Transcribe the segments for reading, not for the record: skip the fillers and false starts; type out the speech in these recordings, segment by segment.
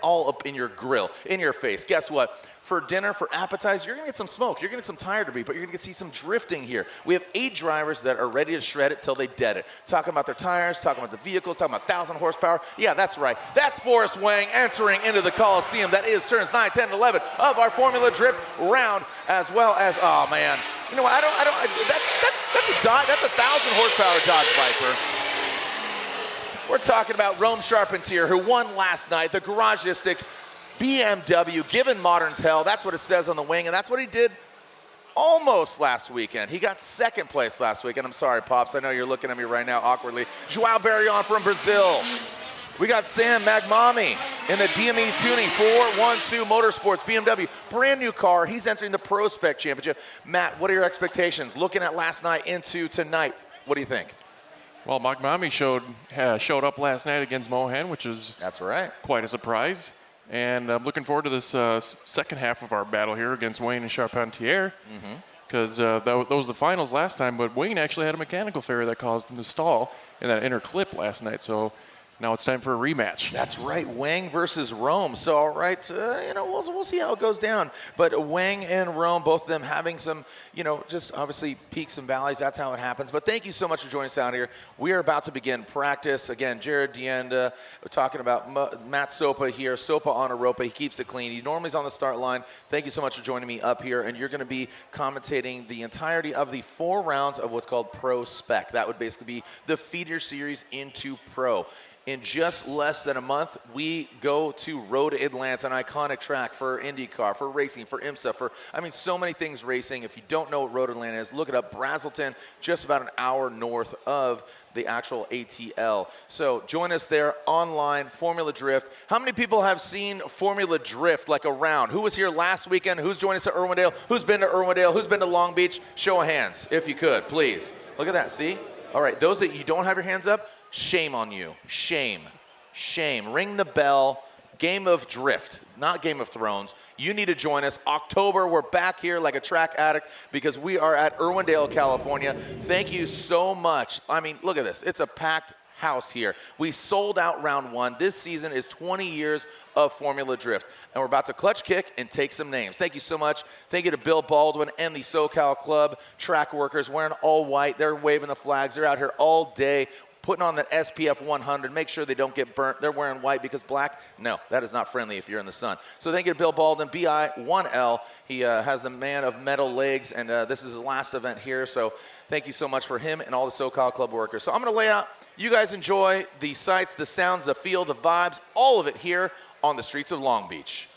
all up in your grill, in your face. Guess what? For dinner, for appetizer, you're gonna get some smoke, you're gonna get some tire debris, but you're gonna see some drifting here. We have 8 drivers that are ready to shred it till they dead it. Talking about their tires, talking about the vehicles, talking about 1,000 horsepower. Yeah, that's right. That's Forrest Wang entering into the Coliseum. That is turns 9, 10, and 11 of our Formula Drift round, as well as, oh man, you know what, that's a Dodge, that's 1,000 horsepower Dodge Viper. We're talking about Rome Charpentier, who won last night, the garagistic BMW, giving moderns hell. That's what it says on the wing, and that's what he did almost last weekend. He got 2nd place last weekend. I'm sorry, Pops. I know you're looking at me right now awkwardly. Joao Barrion from Brazil. We got Sam Magmami in the DME Tuning 412 Motorsports BMW. Brand new car. He's entering the Pro Spec Championship. Matt, what are your expectations? Looking at last night into tonight, what do you think? Well, Magmami showed up last night against Mohan, which is quite a surprise. And I'm looking forward to this second half of our battle here against Wayne and Charpentier, because those were the finals last time, but Wayne actually had a mechanical failure that caused him to stall in that inner clip last night. So now it's time for a rematch. That's right, Wang versus Rome. So, all right, you know, we'll see how it goes down. But Wang and Rome, both of them having some, you know, just obviously peaks and valleys. That's how it happens. But thank you so much for joining us out here. We are about to begin practice. Again, Jared Dienda, we're talking about Matt Sopa here. Sopa on a rope. He keeps it clean. He normally is on the start line. Thank you so much for joining me up here. And you're going to be commentating the entirety of the 4 rounds of what's called Pro Spec. That would basically be the feeder series into Pro. In just less than a month, we go to Road Atlanta, an iconic track for IndyCar, for racing, for IMSA, for, I mean, so many things racing. If you don't know what Road Atlanta is, look it up. Brazelton, just about an hour north of the actual ATL. So join us there online, Formula Drift. How many people have seen Formula Drift like around? Who was here last weekend? Who's joined us at Irwindale? Who's been to Irwindale? Who's been to Long Beach? Show of hands, if you could, please. Look at that, see? All right, those that you don't have your hands up, shame on you. Shame. Shame. Ring the bell. Game of Drift, not Game of Thrones. You need to join us. October, we're back here like a track addict because we are at Irwindale, California. Thank you so much. I mean, look at this. It's a packed house here. We sold out round 1. This season is 20 years of Formula Drift. And we're about to clutch kick and take some names. Thank you so much. Thank you to Bill Baldwin and the SoCal Club track workers wearing all white. They're waving the flags. They're out here all day putting on that SPF 100. Make sure they don't get burnt. They're wearing white because black, no, that is not friendly if you're in the sun. So thank you to Bill Baldwin, BI1L. He has the man of metal legs, and this is his last event here. So thank you so much for him and all the SoCal Club workers. So I'm going to lay out. You guys enjoy the sights, the sounds, the feel, the vibes, all of it here on the streets of Long Beach.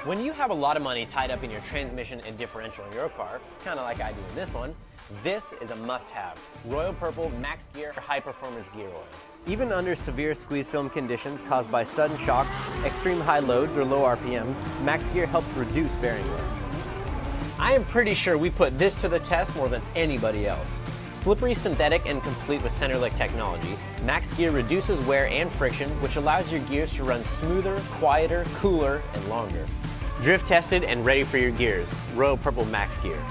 When you have a lot of money tied up in your transmission and differential in your car, kind of like I do in this one, this is a must-have. Royal Purple Max Gear High Performance Gear Oil. Even under severe squeeze film conditions caused by sudden shock, extreme high loads, or low RPMs, Max Gear helps reduce bearing wear. I am pretty sure we put this to the test more than anybody else. Slippery, synthetic, and complete with Centerlick technology, Max Gear reduces wear and friction, which allows your gears to run smoother, quieter, cooler, and longer. Drift tested and ready for your gears. Royal Purple Max Gear.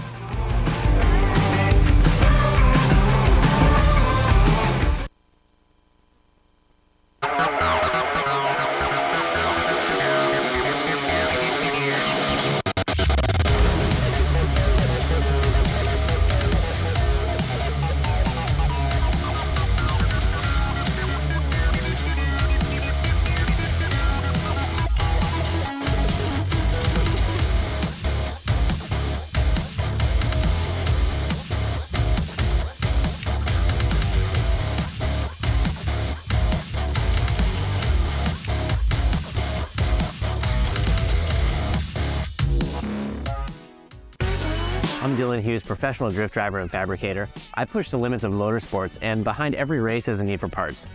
I'm Dylan Hughes, professional drift driver and fabricator. I push the limits of motorsports, and behind every race is a need for parts.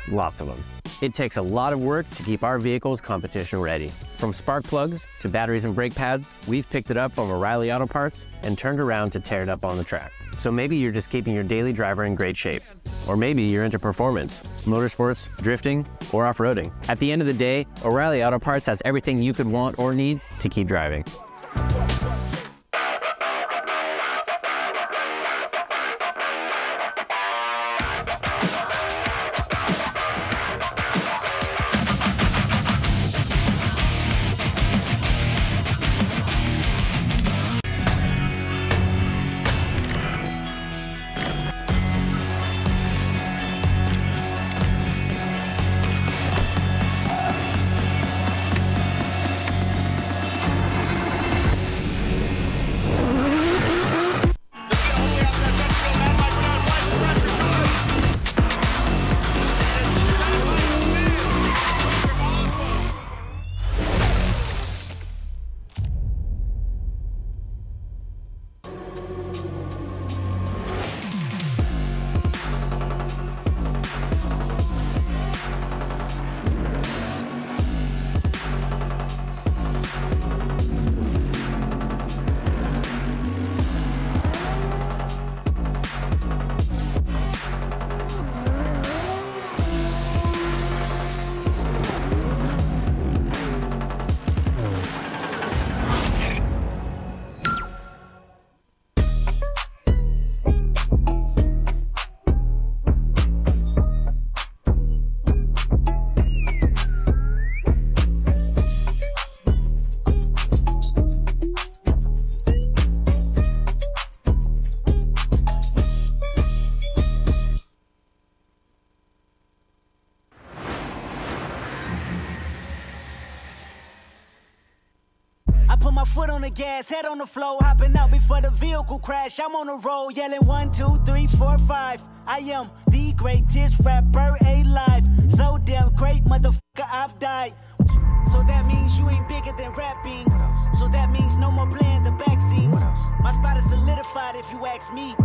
Lots of them. It takes a lot of work to keep our vehicles competition ready. From spark plugs to batteries and brake pads, we've picked it up from O'Reilly Auto Parts and turned around to tear it up on the track. So maybe you're just keeping your daily driver in great shape. Or maybe you're into performance, motorsports, drifting, or off-roading. At the end of the day, O'Reilly Auto Parts has everything you could want or need to keep driving. Put my foot on the gas, head on the floor, hopping out before the vehicle crash. I'm on the road, yelling 1, 2, 3, 4, 5. I am the greatest rapper alive. So damn great, motherfucker, I've died. So that means you ain't bigger than rapping. So that means no more playing the back scenes. My spot is solidified if you ask me.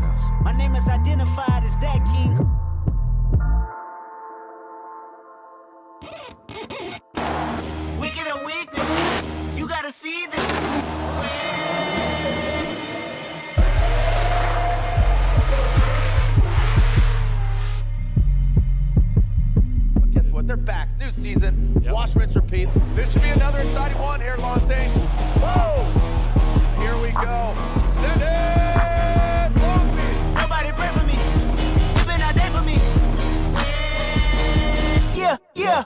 My name is identified as that king. Wicked and weakness. You gotta see this. But guess what? They're back. New season. Yep. Wash, rinse, repeat. This should be another exciting one here, Lontaine. Whoa! Here we go. Send it! Long Beach. Nobody pray for me. You've been out there for me. Yeah, yeah.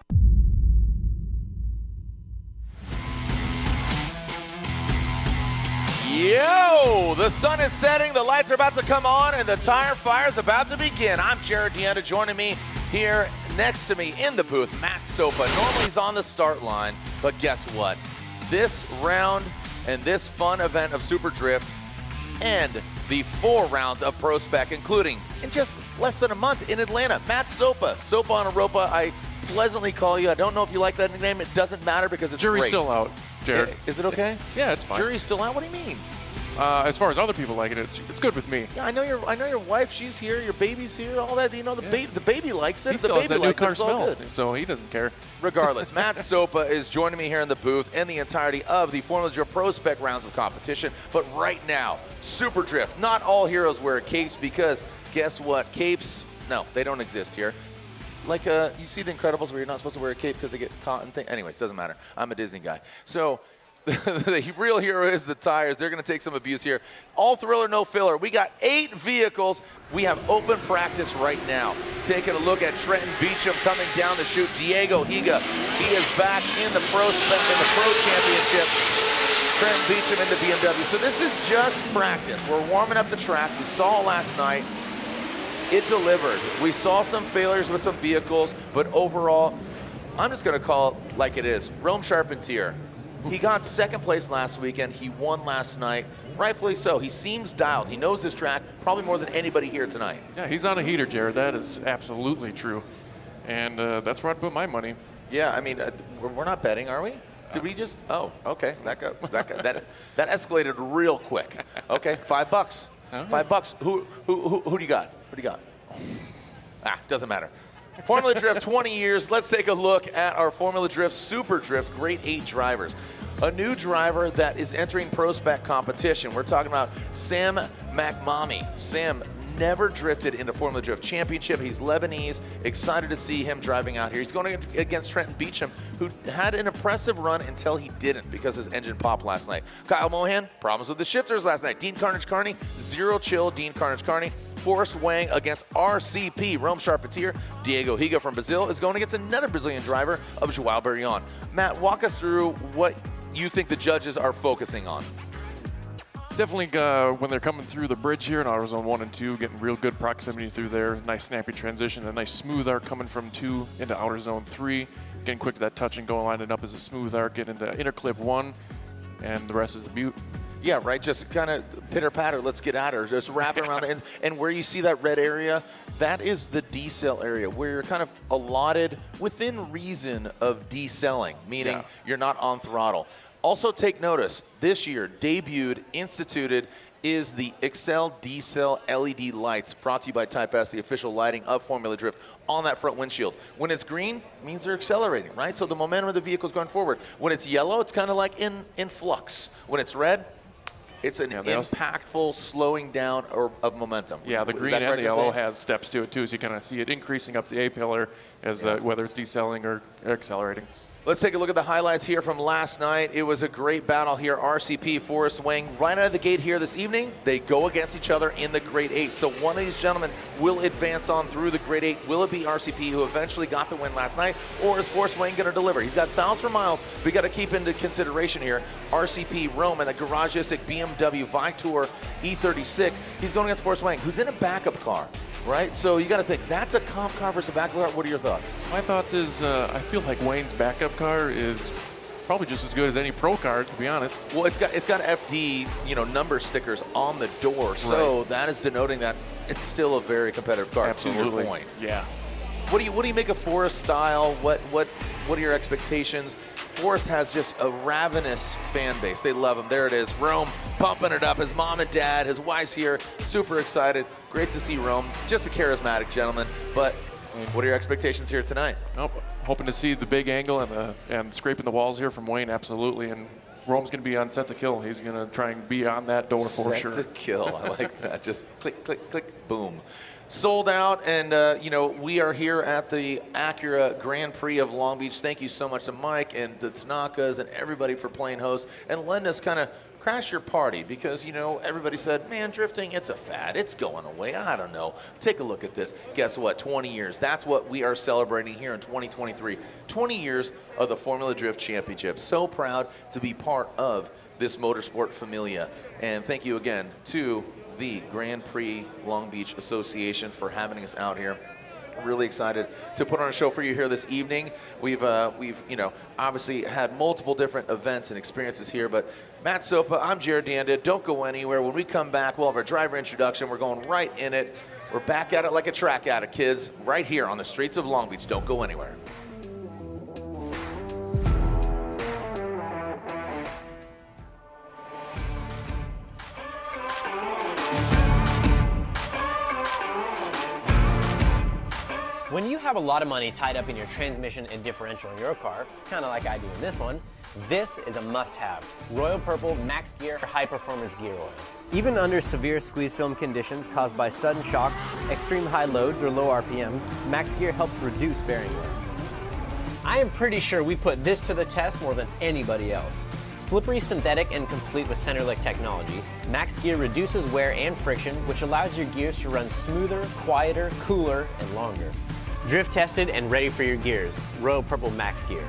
Yo, the sun is setting, the lights are about to come on, and the tire fire is about to begin. I'm Jared Deanna. Joining me here next to me in the booth, Matt Sopa. Normally he's on the start line, but guess what? This round and this fun event of Super Drift and the 4 rounds of Pro Spec, including in just less than a month in Atlanta, Matt Sopa. Sopa on a Ropa, I pleasantly call you. I don't know if you like that nickname. It doesn't matter because it's Jury's great. still out. Jared. Is it okay? Yeah, it's fine. Jury's still out? What do you mean? As far as other people like it, it's good with me. Yeah, I know your wife. She's here. Your baby's here. All that. You know, the baby likes it. He The still has baby that new likes car it. It's all smell, good. so he doesn't care. Regardless, Matt Sopa is joining me here in the booth and the entirety of the Formula Drift Pro Spec rounds of competition. But right now, Super Drift. Not all heroes wear capes because guess what? Capes, no, they don't exist here. Like you see the Incredibles where you're not supposed to wear a cape because they get caught and things. Anyways, doesn't matter. I'm a Disney guy. So the real hero is the tires. They're going to take some abuse here. All thriller, no filler. We got 8 vehicles. We have open practice right now. Taking a look at Trenton Beecham coming down the chute. Diego Higa, he is back in the Pro Championship. Trenton Beecham in the BMW. So this is just practice. We're warming up the track. We saw last night. It delivered. We saw some failures with some vehicles, but overall, I'm just going to call it like it is. Rome Charpentier. He got second place last weekend. He won last night. Rightfully so. He seems dialed. He knows his track probably more than anybody here tonight. Yeah, he's on a heater, Jared. That is absolutely true. And that's where I'd put my money. Yeah, I mean, we're not betting, are we? Did we just? Oh, okay. That escalated real quick. Okay, $5. $5. Who do you got? What do you got? Doesn't matter. Formula Drift 20 years. Let's take a look at our Formula Drift Super Drift Grade 8 drivers. A new driver that is entering Pro Spec competition. We're talking about Sam McMamie. Sam never drifted in the Formula Drift Championship. He's Lebanese. Excited to see him driving out here. He's going against Trenton Beecham, who had an impressive run until he didn't because his engine popped last night. Kyle Mohan, problems with the shifters last night. Dean Carnage Carney, zero chill. Dean Carnage Carney. Forrest Wang against RCP. Rome Charpentier. Diego Higa from Brazil is going against another Brazilian driver of Joao Barrion. Matt, walk us through what you think the judges are focusing on. Definitely when they're coming through the bridge here in AutoZone 1 and 2, getting real good proximity through there. Nice snappy transition, a nice smooth arc coming from 2 into Outer Zone 3. Getting quick to that touch and go, lining up as a smooth arc, getting into inner clip 1, and the rest is the butte. Yeah, right. Just kind of pitter patter. Let's get at her. Just wrap it around. And where you see that red area, that is the decel area where you're kind of allotted within reason of decelling, meaning you're not on throttle. Also take notice, this year debuted, instituted, is the Excel Decel LED lights brought to you by Type S, the official lighting of Formula Drift on that front windshield. When it's green, it means they're accelerating, right? So the momentum of the vehicle is going forward. When it's yellow, it's kind of like in flux. When it's red, it's an impactful slowing down of momentum. Yeah, the green and the yellow has steps to it too, so you kind of see it increasing up the A-pillar as whether it's decelerating or accelerating. Let's take a look at the highlights here from last night. It was a great battle here. RCP, Forrest Wang, right out of the gate here this evening. They go against each other in the Grade 8. So one of these gentlemen will advance on through the Grade 8. Will it be RCP, who eventually got the win last night, or is Forrest Wang going to deliver? He's got styles for miles. We got to keep into consideration here. RCP, Rome, and the Garagistic BMW Vitor E36. He's going against Forrest Wang, who's in a backup car. Right, so you got to think, that's a comp car versus a backup car. What are your thoughts? My thoughts is I feel like Wayne's backup car is probably just as good as any pro car, to be honest. Well, it's got FD, number stickers on the door, so that is denoting that it's still a very competitive car. Absolutely. To your point. Yeah. What do you make of Forrest style? What are your expectations? Forrest has just a ravenous fan base. They love him. There it is. Rome pumping it up. His mom and dad, his wife's here, super excited. Great to see Rome. Just a charismatic gentleman. But what are your expectations here tonight? Nope. Hoping to see the big angle and scraping the walls here from Wayne, absolutely. And Rome's going to be on set to kill. He's going to try and be on that door for sure. Set to kill. I like that. Just click, click, click, boom. Sold out, and we are here at the Acura Grand Prix of Long Beach. Thank you so much to Mike and the Tanakas and everybody for playing host and letting us kind of crash your party because, everybody said, man, drifting, it's a fad. It's going away. I don't know. Take a look at this. Guess what? 20 years. That's what we are celebrating here in 2023. 20 years of the Formula Drift Championship. So proud to be part of this motorsport familia. And thank you again to the Grand Prix Long Beach Association for having us out here. Really excited to put on a show for you here this evening. We've obviously had multiple different events and experiences here, but Matt Sopa, I'm Jared Danda. Don't go anywhere. When we come back, we'll have our driver introduction. We're going right in it. We're back at it like a track at it, kids, right here on the streets of Long Beach. Don't go anywhere. When you have a lot of money tied up in your transmission and differential in your car, kind of like I do in this one, this is a must-have. Royal Purple Max Gear High Performance Gear Oil. Even under severe squeeze film conditions caused by sudden shock, extreme high loads, or low RPMs, Max Gear helps reduce bearing wear. I am pretty sure we put this to the test more than anybody else. Slippery, synthetic, and complete with Centerlick technology, Max Gear reduces wear and friction, which allows your gears to run smoother, quieter, cooler, and longer. Drift tested and ready for your gears. Royal Purple Max Gear.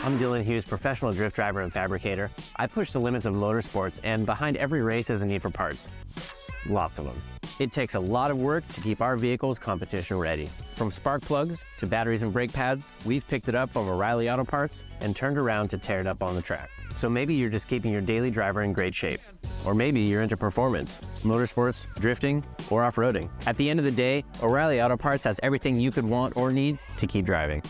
I'm Dylan Hughes, professional drift driver and fabricator. I push the limits of motorsports, and behind every race is a need for parts. Lots of them. It takes a lot of work to keep our vehicles competition ready. From spark plugs to batteries and brake pads, we've picked it up from O'Reilly Auto Parts and turned around to tear it up on the track. So maybe you're just keeping your daily driver in great shape. Or maybe you're into performance, motorsports, drifting, or off-roading. At the end of the day, O'Reilly Auto Parts has everything you could want or need to keep driving.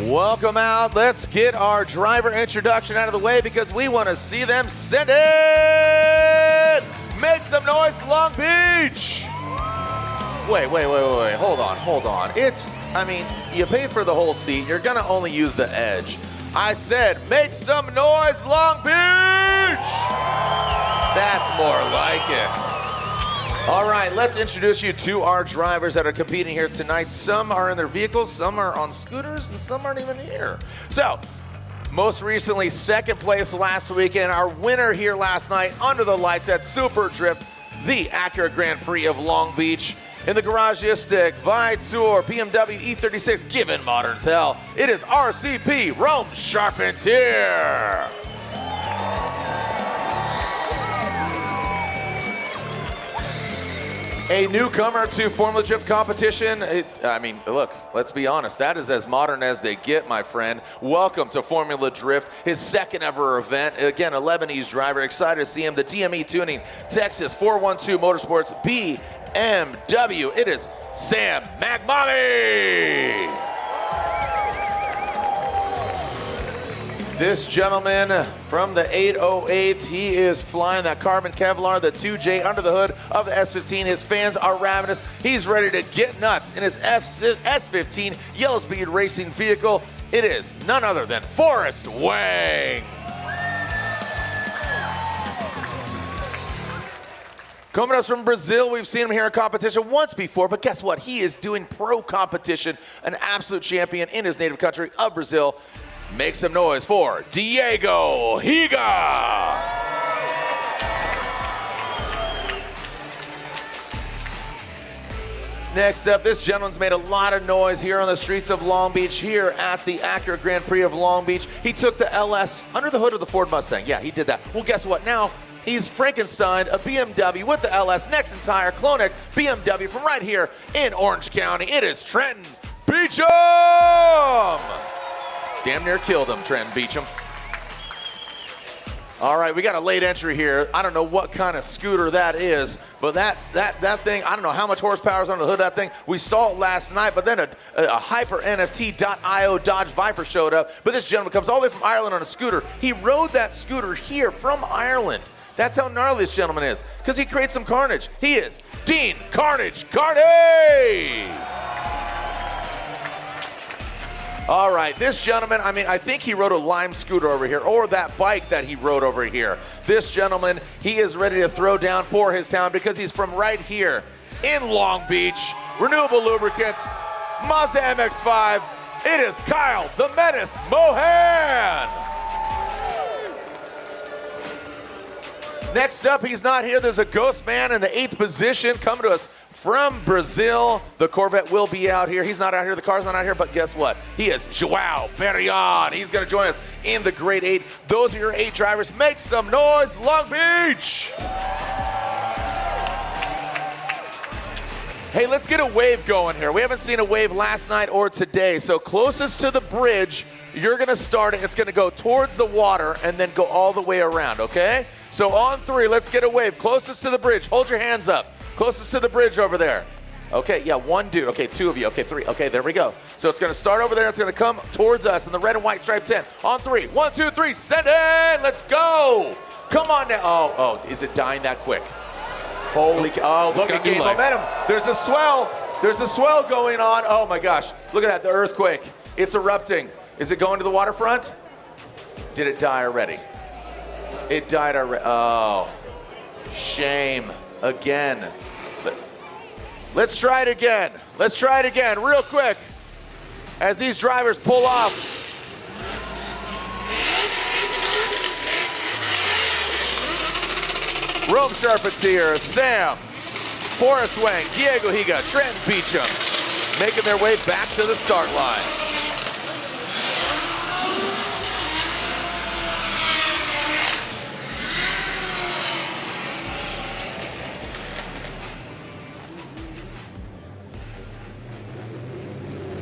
Welcome out. Let's get our driver introduction out of the way because we want to see them send it. Make some noise, Long Beach. Wait. Hold on. You paid for the whole seat. You're going to only use the edge. I said, make some noise, Long Beach. That's more like it. All right, let's introduce you to our drivers that are competing here tonight. Some are in their vehicles, some are on scooters, and some aren't even here. So, most recently, second place last weekend. Our winner here last night under the lights at Super Drift, the Acura Grand Prix of Long Beach. In the Garagistic Vitour BMW E36, giving moderns hell. It is RCP Rome Charpentier. A newcomer to Formula Drift competition. Look, let's be honest. That is as modern as they get, my friend. Welcome to Formula Drift, his second ever event. Again, a Lebanese driver. Excited to see him. The DME Tuning, Texas 412 Motorsports BMW. It is Sam McMommy. this gentleman from the 808, he is flying that carbon Kevlar, the 2J under the hood of the S15. His fans are ravenous. He's ready to get nuts in his S15 yellow speed racing vehicle. It is none other than Forrest Wang. Coming to us from Brazil, we've seen him here in competition once before, but guess what? He is doing pro competition, an absolute champion in his native country of Brazil. Make some noise for Diego Higa. Next up, this gentleman's made a lot of noise here on the streets of Long Beach, here at the Acura Grand Prix of Long Beach. He took the LS under the hood of the Ford Mustang. Yeah, he did that. Well, guess what? Now, he's Frankenstein, a BMW with the LS Next Entire Clone X BMW from right here in Orange County. It is Trenton Beacham! Damn near killed him, Trenton Beacham. All right, we got a late entry here. I don't know what kind of scooter that is, but that thing, I don't know how much horsepower is under the hood of that thing. We saw it last night, but then a Hyper NFT.io Dodge Viper showed up. But this gentleman comes all the way from Ireland on a scooter. He rode that scooter here from Ireland. That's how gnarly this gentleman is, because he creates some carnage. He is Dean Carnage Carney! All right, this gentleman, I mean, I think he rode a Lime scooter over here, or that bike that he rode over here. This gentleman, he is ready to throw down for his town because he's from right here in Long Beach. Renewable Lubricants, Mazda MX-5. It is Kyle the Menace Mohan. Next up, he's not here. There's a ghost man in the 8th position coming to us from Brazil. The Corvette will be out here. He's not out here. The car's not out here, but guess what? He is Joao Perion. He's going to join us in the Grade 8. Those are your 8 drivers. Make some noise, Long Beach! Hey, let's get a wave going here. We haven't seen a wave last night or today. So closest to the bridge, you're going to start it. It's going to go towards the water and then go all the way around, okay? So on 3, let's get a wave. Closest to the bridge. Hold your hands up. Closest to the bridge over there. Okay, yeah, 1 dude. Okay, 2 of you. Okay, 3. Okay, there we go. So it's going to start over there. It's going to come towards us in the red and white striped tent. On 3. 1, 2, 3. Send it. Let's go. Come on now. Oh, is it dying that quick? Holy cow. Oh, look at game momentum. There's a swell. There's a swell going on. Oh, my gosh. Look at that, the earthquake. It's erupting. Is it going to the waterfront? Did it die already? It died already. Oh, shame. Again. Let's try it again. Let's try it again real quick as these drivers pull off. Rome Charpentier, Sam, Forrest Wang, Diego Higa, Trenton Beacham making their way back to the start line.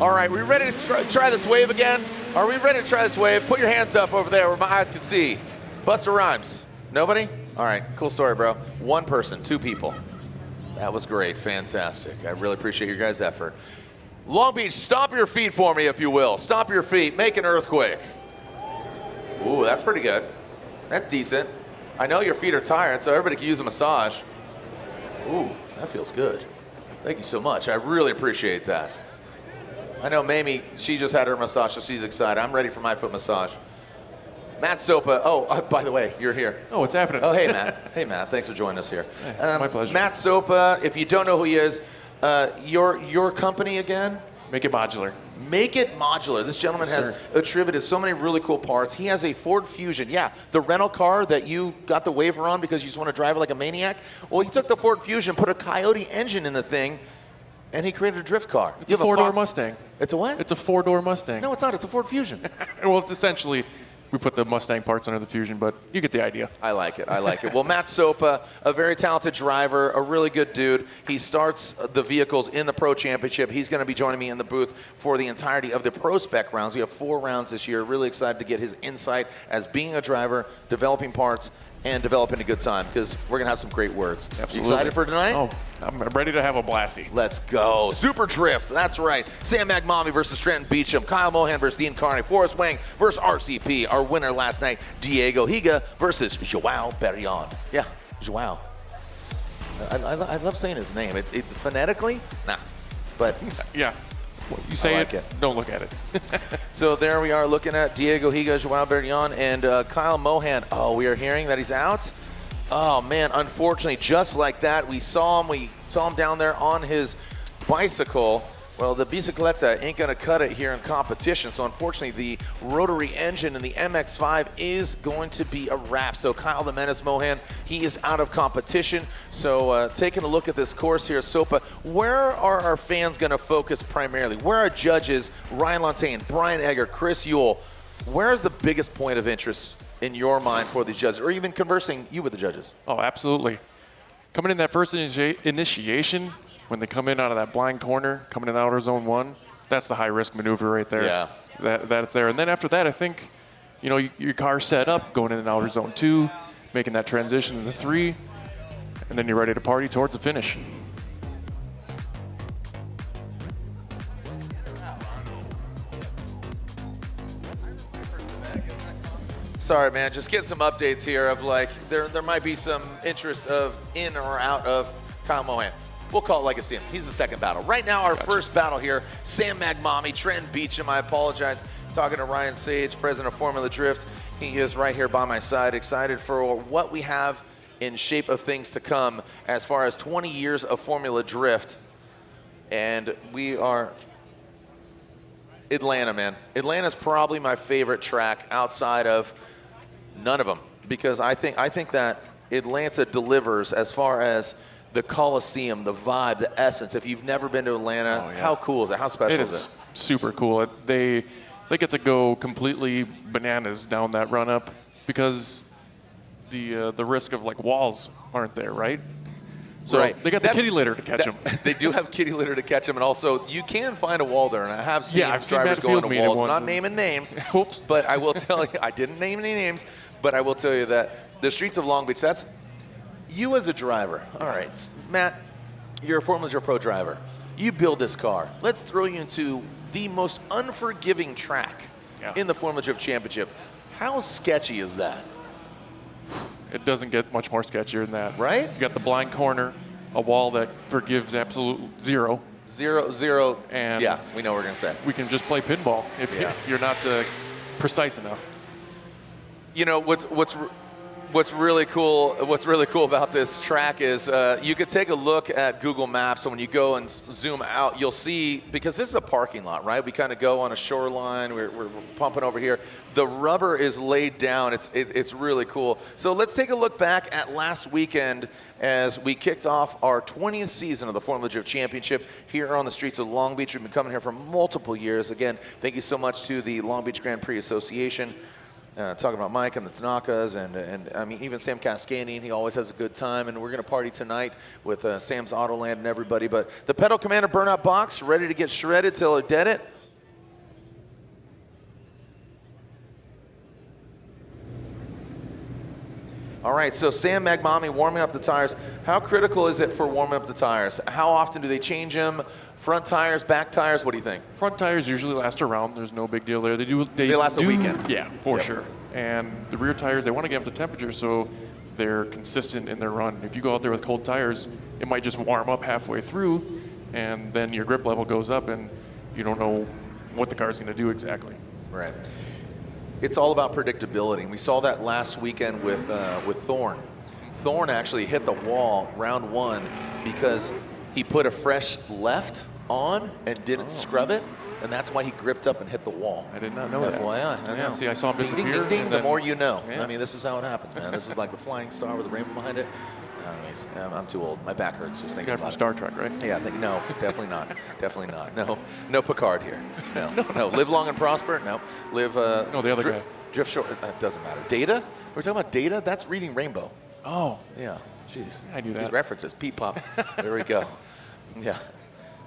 All right, we ready to try this wave again? Are we ready to try this wave? Put your hands up over there where my eyes can see. Busta Rhymes. Nobody? All right, cool story, bro. 1 person, 2 people. That was great, fantastic. I really appreciate your guys' effort. Long Beach, stomp your feet for me, if you will. Stomp your feet, make an earthquake. Ooh, that's pretty good. That's decent. I know your feet are tired, so everybody can use a massage. Ooh, that feels good. Thank you so much. I really appreciate that. I know Mamie, she just had her massage, so she's excited. I'm ready for my foot massage. Matt Sopa. Oh, by the way, you're here. Oh, what's happening? Oh, hey, Matt. Hey, Matt. Thanks for joining us here. Hey, my pleasure. Matt Sopa, if you don't know who he is, your company again? Make It Modular. Make It Modular. This gentleman has attributed so many really cool parts. He has a Ford Fusion. Yeah, the rental car that you got the waiver on because you just want to drive it like a maniac. Well, he took the Ford Fusion, put a Coyote engine in the thing, and he created a drift car. It's a 4-door Mustang. It's a what? It's a 4-door Mustang. No, it's not. It's a Ford Fusion. Well, it's essentially, we put the Mustang parts under the Fusion, but you get the idea. I like it. I like it. Well, Matt Sopa, a very talented driver, a really good dude. He starts the vehicles in the Pro Championship. He's going to be joining me in the booth for the entirety of the Pro Spec rounds. We have 4 rounds this year. Really excited to get his insight as being a driver, developing parts, and developing a good time, because we're going to have some great words. Absolutely. You excited for tonight? Oh, I'm ready to have a blasty. Let's go. Super Drift. That's right. Sam Magmami versus Trenton Beecham. Kyle Mohan versus Dean Carney. Forrest Wang versus RCP. Our winner last night, Diego Higa versus Joao Berrion. Yeah, Joao. I love saying his name. It phonetically, nah. But yeah. You say like it. Don't look at it. So there we are looking at Diego Higa, Joao Berrion, and Kyle Mohan. Oh, we are hearing that he's out? Oh, man, unfortunately, just like that, we saw him down there on his bicycle. Well, the bicicleta ain't gonna cut it here in competition, so unfortunately the rotary engine in the MX-5 is going to be a wrap. So Kyle the Menace Mohan, he is out of competition. So taking a look at this course here, Sopa, where are our fans gonna focus primarily? Where are judges, Ryan Lontaine, Brian Egger, Chris Yule? Where's the biggest point of interest in your mind for these judges, or even conversing you with the judges? Oh, absolutely. Coming in that first initiation, when they come in out of that blind corner, coming in outer zone 1, that's the high-risk maneuver right there. Yeah. That's there. And then after that, I think, you know, your car's set up, going in outer zone 2, making that transition into 3, and then you're ready to party towards the finish. Sorry, man, just getting some updates here of like, there might be some interest of in or out of Kyle Mohan. We'll call it like I see him. He's the second battle. Right now, our first battle here, Sam Magmami, Trenton Beecham. I apologize. Talking to Ryan Sage, president of Formula Drift. He is right here by my side, excited for what we have in shape of things to come as far as 20 years of Formula Drift. And we are Atlanta, man. Atlanta's probably my favorite track outside of none of them, because I think that Atlanta delivers as far as the Coliseum, the vibe, the essence. If you've never been to Atlanta, how cool is it? How special is it? It is super cool. They get to go completely bananas down that run up, because the risk of like walls aren't there, right? So they got the kitty litter to catch them. They do have kitty litter to catch them, and also you can find a wall there, and I have seen I've drivers seen go into walls. once. Not naming names, Oops. but I will tell you, I didn't name any names, but I will tell you that the streets of Long Beach, that's you as a driver. All right, Matt, you're a Formula Pro driver. You build this car. Let's throw you into the most unforgiving track in the Formula Drift Championship. How sketchy is that? It doesn't get much more sketchier than that. Right? You got the blind corner, a wall that forgives absolute zero. Zero. And yeah, we know what we're going to say. We can just play pinball if you're not precise enough. You know, what's really cool about this track is you could take a look at Google Maps, and when you go and zoom out, you'll see, because this is a parking lot, right? We kind of go on a shoreline, we're pumping over here. The rubber is laid down. It's really cool. So let's take a look back at last weekend as we kicked off our 20th season of the Formula Drift Championship here on the streets of Long Beach. We've been coming here for multiple years. Again, thank you so much to the Long Beach Grand Prix Association. Talking about Mike and the Tanakas, and I mean, even Sam Cascadian, he always has a good time, and we're going to party tonight with Sam's Autoland and everybody. But the Pedal Commander Burnout Box, ready to get shredded till it dead it. All right, so Sam Magmami warming up the tires. How critical is it for warming up the tires? How often do they change them? Front tires, back tires, what do you think? Front tires usually last around. There's no big deal there. They last a weekend. Yeah, for sure. And the rear tires, they want to get up the temperature so they're consistent in their run. If you go out there with cold tires, it might just warm up halfway through, and then your grip level goes up, and you don't know what the car's going to do exactly. Right. It's all about predictability. We saw that last weekend with Thorne. Thorne actually hit the wall round 1 because he put a fresh left on and didn't scrub it, and that's why he gripped up and hit the wall. I did not know that. FYI, I know. See, I saw him disappear. Ding, ding, ding, the more you know. Yeah. I mean, this is how it happens, man. This is like the flying star with a rainbow behind it. Anyways, I'm too old. My back hurts just thinking about it. Star Trek, right? Yeah, I think, no, definitely not. Definitely not. No Picard here. No. Live long and prosper? No. Live, no, the other guy. Drift short, doesn't matter. Data? We're talking about Data? That's reading Rainbow. Oh. Yeah, jeez. I knew that. These references, Pete Pop. There we go. Yeah.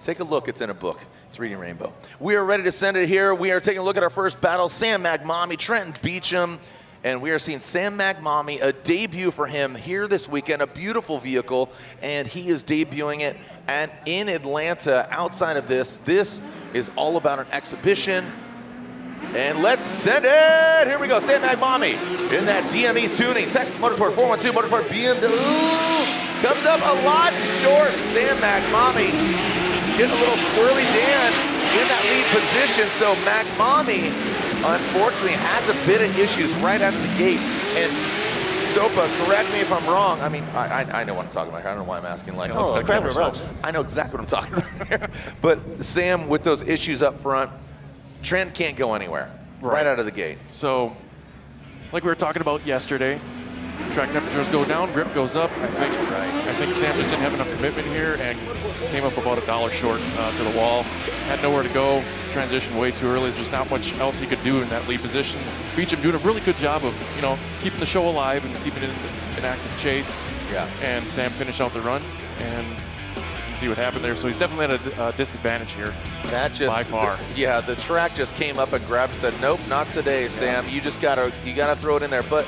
Take a look. It's in a book. It's reading Rainbow. We are ready to send it here. We are taking a look at our first battle. Sam Magmami, Trenton Beecham. And we are seeing Sam Magmami, a debut for him here this weekend, a beautiful vehicle, and he is debuting it in Atlanta. Outside of this is all about an exhibition. And let's send it. Here we go, Sam Magmami in that DME tuning. Texas Motorsport 412 Motorsport BMW comes up a lot short. Sam Magmami getting a little squirrely Dan in that lead position. So Magmami, unfortunately, has a bit of issues right out of the gate. And Sopa, correct me if I'm wrong. I mean, I know what I'm talking about here. I don't know why I'm asking like, oh, crap, I know exactly what I'm talking about here. But Sam, with those issues up front, Trent can't go anywhere right out of the gate. So, like we were talking about yesterday, track temperatures go down, grip goes up. I think Sam just didn't have enough commitment here and came up about $1 short to the wall. Had nowhere to go, transitioned way too early. There's just not much else he could do in that lead position. Beecham doing a really good job of, keeping the show alive and keeping it in an active chase. Yeah. And Sam finished out the run, and see what happened there. So he's definitely at a disadvantage here. That just, by far. The track just came up and grabbed and said, nope, not today, Sam. You just gotta throw it in there. But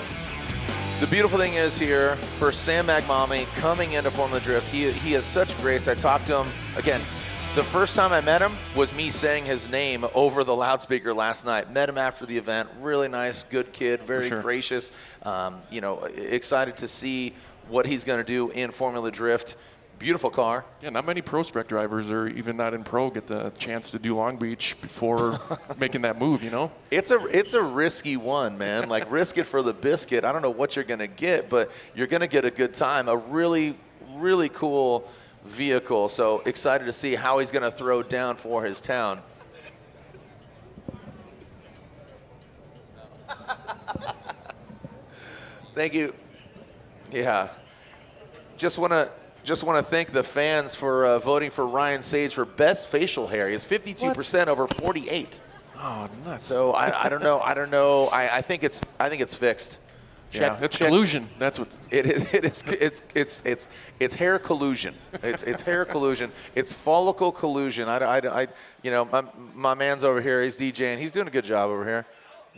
the beautiful thing is here for Sam Magmami coming into Formula Drift, he has such grace. I talked to him again. The first time I met him was me saying his name over the loudspeaker last night. Met him after the event. Really nice, good kid, very gracious. Excited to see what he's going to do in Formula Drift. Beautiful car. Yeah, not many pro spec drivers or even not in pro get the chance to do Long Beach before making that move, It's a risky one, man. Like, risk it for the biscuit. I don't know what you're going to get, but you're going to get a good time. A really, really cool vehicle. So excited to see how he's going to throw down for his town. Thank you. Yeah. Just want to thank the fans for voting for Ryan Sage for best facial hair. He has 52% over 48. Oh, nuts. So I don't know. I think it's fixed. Yeah, it's collusion. That's what it is. It's hair collusion. It's hair collusion. It's follicle collusion. My man's over here. He's DJing. He's doing a good job over here.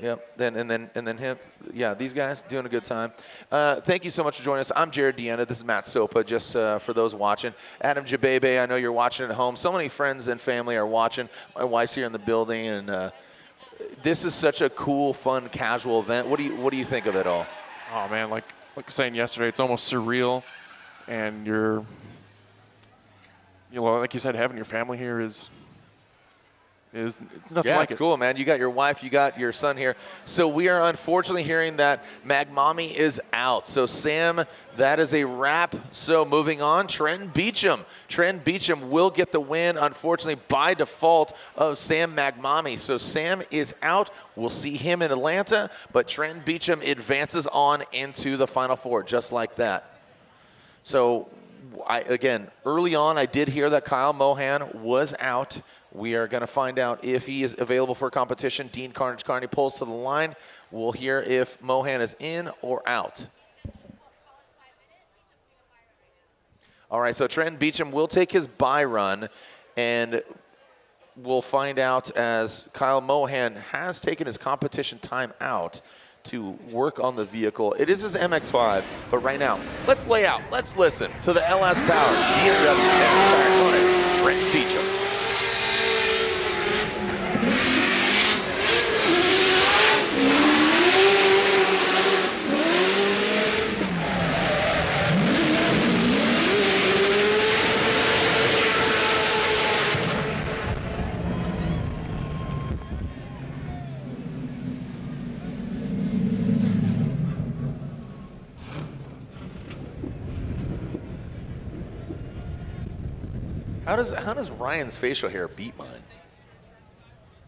Yep. And then him. Yeah, these guys doing a good time. Thank you so much for joining us. I'm Jared Deanna. This is Matt Sopa. Just for those watching, Adam Jabebe. I know you're watching at home. So many friends and family are watching. My wife's here in the building, and this is such a cool, fun, casual event. What do you think of it all? Oh man, like saying yesterday, it's almost surreal, and like you said, having your family here is it's nothing like it's cool, man. You got your wife, you got your son here. So we are unfortunately hearing that Magmami is out. So Sam, that is a wrap. So moving on, Trenton Beecham. Trenton Beecham will get the win, unfortunately, by default of Sam Magmami. So Sam is out. We'll see him in Atlanta, but Trenton Beecham advances on into the Final Four, just like that. So again, early on, I did hear that Kyle Mohan was out. We are going to find out if he is available for competition. Dean Carnage Carney pulls to the line. We'll hear if Mohan is in or out. All right, so Trenton Beecham will take his bye run, and we'll find out as Kyle Mohan has taken his competition time out to work on the vehicle. It is his MX-5, but right now, let's lay out. Let's listen to the LS Power BMW Trenton Beecham. How does Ryan's facial hair beat mine?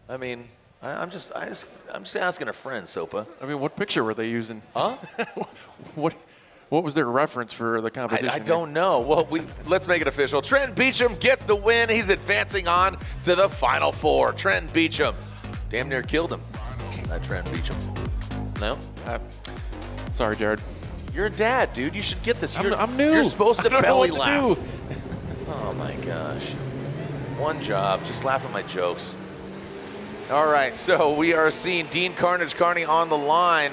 I mean, I'm just asking a friend, Sopa. I mean, what picture were they using? Huh? What was their reference for the competition? I don't know. Well, let's make it official. Trenton Beecham gets the win. He's advancing on to the Final Four. Trenton Beecham, damn near killed him. That Trenton Beecham. No? Sorry, Jared. You're a dad, dude. You should get this. I'm new. You're supposed to belly laugh. laugh. Oh my gosh. One job, just laugh at my jokes. All right, so we are seeing Dean Carnage Carney on the line.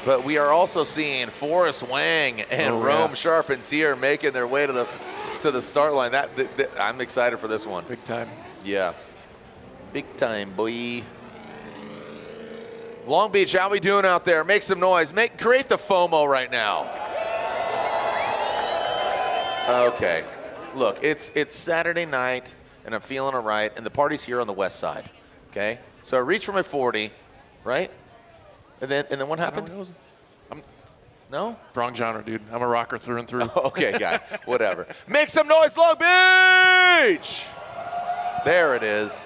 But we are also seeing Forrest Wang and Rome Charpentier making their way to the start line. I'm excited for this one. Big time. Yeah. Big time, boy. Long Beach, how we doing out there? Make some noise. Create the FOMO right now. Okay. Look, it's Saturday night, and I'm feeling all right, and the party's here on the west side. Okay? So I reach for my 40, right? And then what happened? No? Wrong genre, dude. I'm a rocker through and through. Okay, guy. Whatever. Make some noise, Long Beach! There it is.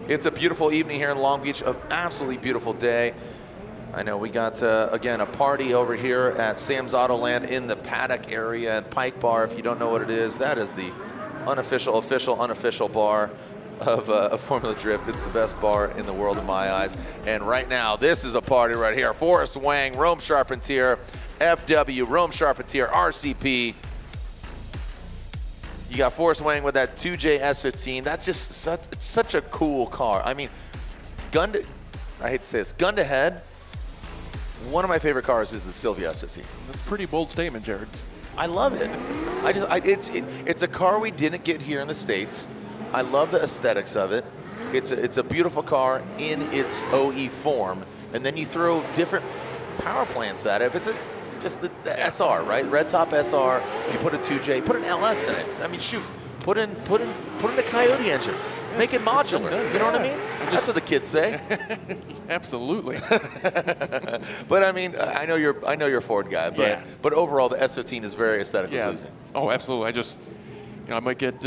It's a beautiful evening here in Long Beach, an absolutely beautiful day. I know we got, again, a party over here at Sam's Autoland in the paddock area at Pike Bar. If you don't know what it is, that is the unofficial, unofficial bar of Formula Drift. It's the best bar in the world in my eyes. And right now, this is a party right here. Forrest Wang, Rome Charpentier, FW, Rome Charpentier, RCP. You got Forrest Wang with that 2J S15. That's just such a cool car. I mean, I hate to say this, gun to head, one of my favorite cars is the Sylvia S15. That's a pretty bold statement, Jared. I love it. It's a car we didn't get here in the States. I love the aesthetics of it. It's a beautiful car in its OE form, and then you throw different power plants at it. If it's just the SR, right? Red top SR. You put a 2J, put an LS in it. I mean, shoot, put in a Coyote engine. Make it modular. You know what I mean? That's what the kids say. Absolutely. But I mean, I know you're a Ford guy, but overall the S15 is very aesthetically pleasing. Oh, absolutely. I just, I might get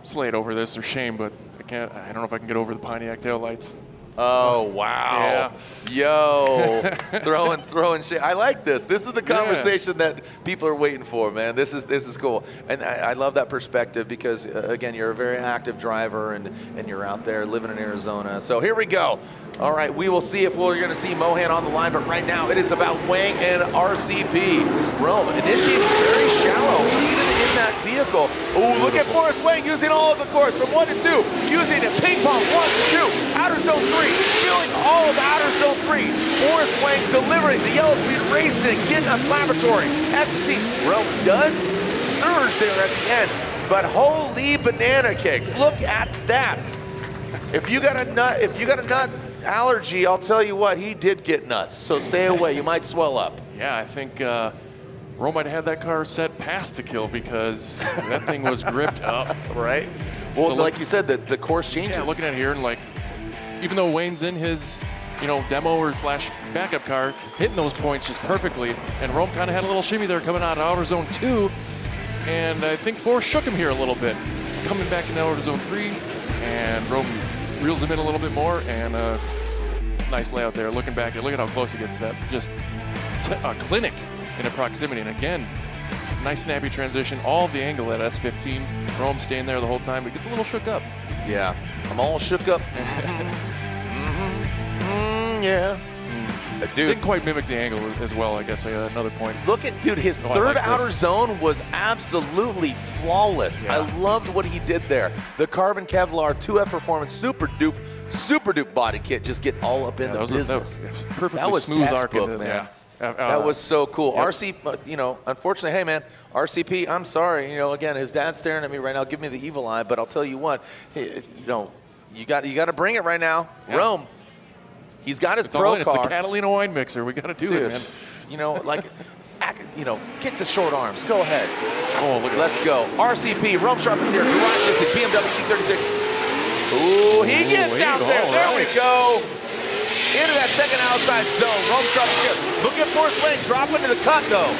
slayed over this or shame, but I don't know if I can get over the Pontiac taillights. Oh, wow. Yo, throwing shit. I like this. This is the conversation that people are waiting for, man. This is cool. And I love that perspective because, again, you're a very active driver and you're out there living in Arizona. So here we go. All right, we will see if we're going to see Mohan on the line, but right now it is about Wang and RCP. Rome initiating very shallow, even in that vehicle. Oh, look at Forrest Wang using all of the course from 1 to 2, using it ping pong 1 to 2, outer zone 3, filling all of outer zone 3. Forrest Wang delivering the yellow speed racing, getting a laboratory. S15. Rome does surge there at the end, but holy banana cakes! Look at that. If you got a nut allergy, I'll tell you what, he did get nuts. So stay away. You might swell up. Yeah, I think Rome might have had that car set past to kill because that thing was gripped up. Right? Well, so like you said, the course changes. Yeah, looking at it here, and even though Wayne's in his demo or / backup car, hitting those points just perfectly, and Rome kind of had a little shimmy there coming out of outer zone 2, and I think Forrest shook him here a little bit. Coming back in outer zone 3, and Rome reels him in a little bit more, and nice layout there. Looking back, look at how close he gets to that. Just a clinic in a proximity. And again, nice snappy transition. All of the angle at S15. Rome staying there the whole time, but gets a little shook up. Yeah, I'm all shook up. Yeah. Dude, didn't quite mimic the angle as well, I guess. Another point. Look at, dude, his third outer zone was absolutely flawless. Yeah. I loved what he did there. The carbon Kevlar 2F Performance Super Dupe body kit just get all up in the business. That was smooth textbook, man. That was so cool. Yep. RC, unfortunately, hey, man, RCP, I'm sorry. Again, his dad's staring at me right now. Give me the evil eye, but I'll tell you what, you got to bring it right now. Yeah. Rome. He's got his pro car. It's a Catalina wine mixer. We got to do it, man. Get the short arms. Go ahead. Oh, look, let's go. RCP, Rome Charpentier, Garage Racing, BMW E36. Ooh, he gets out there. There we go. Into that second outside zone. Rome Charpentier. Look at Forrest Wang drop into the cut, though.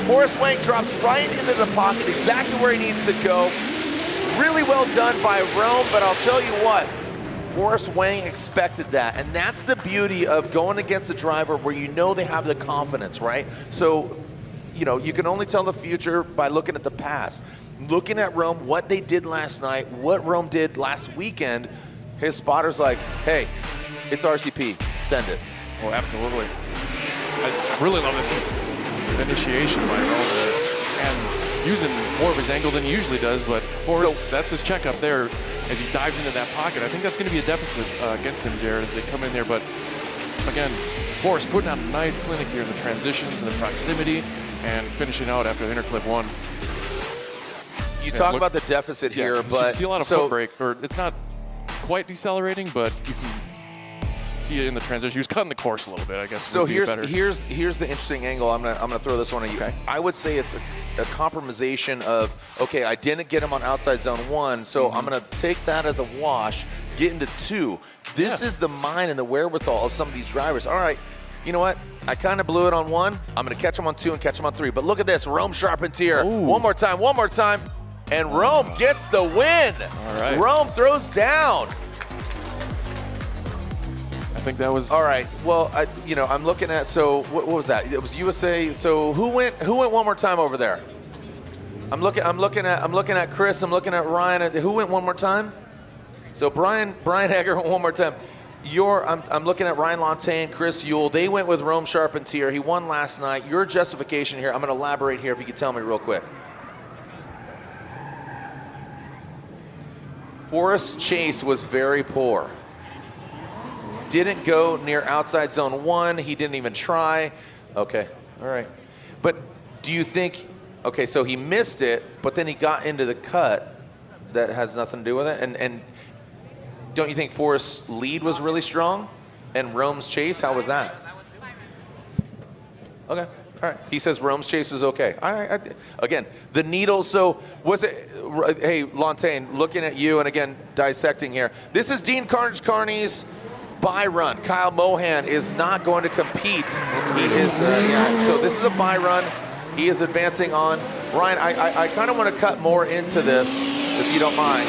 Forrest Wang drops right into the pocket, exactly where he needs to go. Really well done by Rome, but I'll tell you what. Forrest Wang expected that, and that's the beauty of going against a driver where they have the confidence, right? So, you can only tell the future by looking at the past. Looking at Rome, what they did last night, what Rome did last weekend, his spotter's like, hey, it's RCP, send it. Oh, absolutely. I really love this initiation by Rome. And using more of his angle than he usually does, but Forrest, that's his checkup there as he dives into that pocket. I think that's going to be a deficit against him, Jared, as they come in there. But again, Forrest putting out a nice clinic here in the transitions and the proximity and finishing out after the interclip 1. You talk about the deficit here, but you see a lot of foot brake, or it's not quite decelerating, but you can see it in the transition. He was cutting the course a little bit, I guess. So here's the interesting angle. I'm gonna throw this one at you. Okay. I would say it's a compromisation of, okay, I didn't get him on outside zone 1, so I'm gonna take that as a wash, get into 2. This is the mind and the wherewithal of some of these drivers. All right, you know what? I kind of blew it on 1. I'm gonna catch him on 2 and catch him on 3. But look at this, Rome Charpentier. One more time. And Rome gets the win. All right. Rome throws down. I think that was all right. Well, I'm looking at. So what was that? It was USA. So who went one more time over there? I'm looking at Chris. I'm looking at Ryan. Who went one more time? So Brian Egger went one more time. I'm looking at Ryan Lantain, Chris Yule. They went with Rome Charpentier. He won last night. Your justification here. I'm going to elaborate here if you could tell me real quick. Forrest Chase was very poor. Didn't go near outside zone 1. He didn't even try. Okay, all right. But do you think, okay, so he missed it, but then he got into the cut that has nothing to do with it? And don't you think Forrest's lead was really strong? And Rome's chase, how was that? Okay. All right. He says Rome's chase was okay. All right. Again, the needle. So was it? Hey, Lantain, looking at you and again dissecting here. This is Dean Carney's bye run. Kyle Mohan is not going to compete. He is. So this is a bye run. He is advancing on. Ryan, I kind of want to cut more into this, if you don't mind.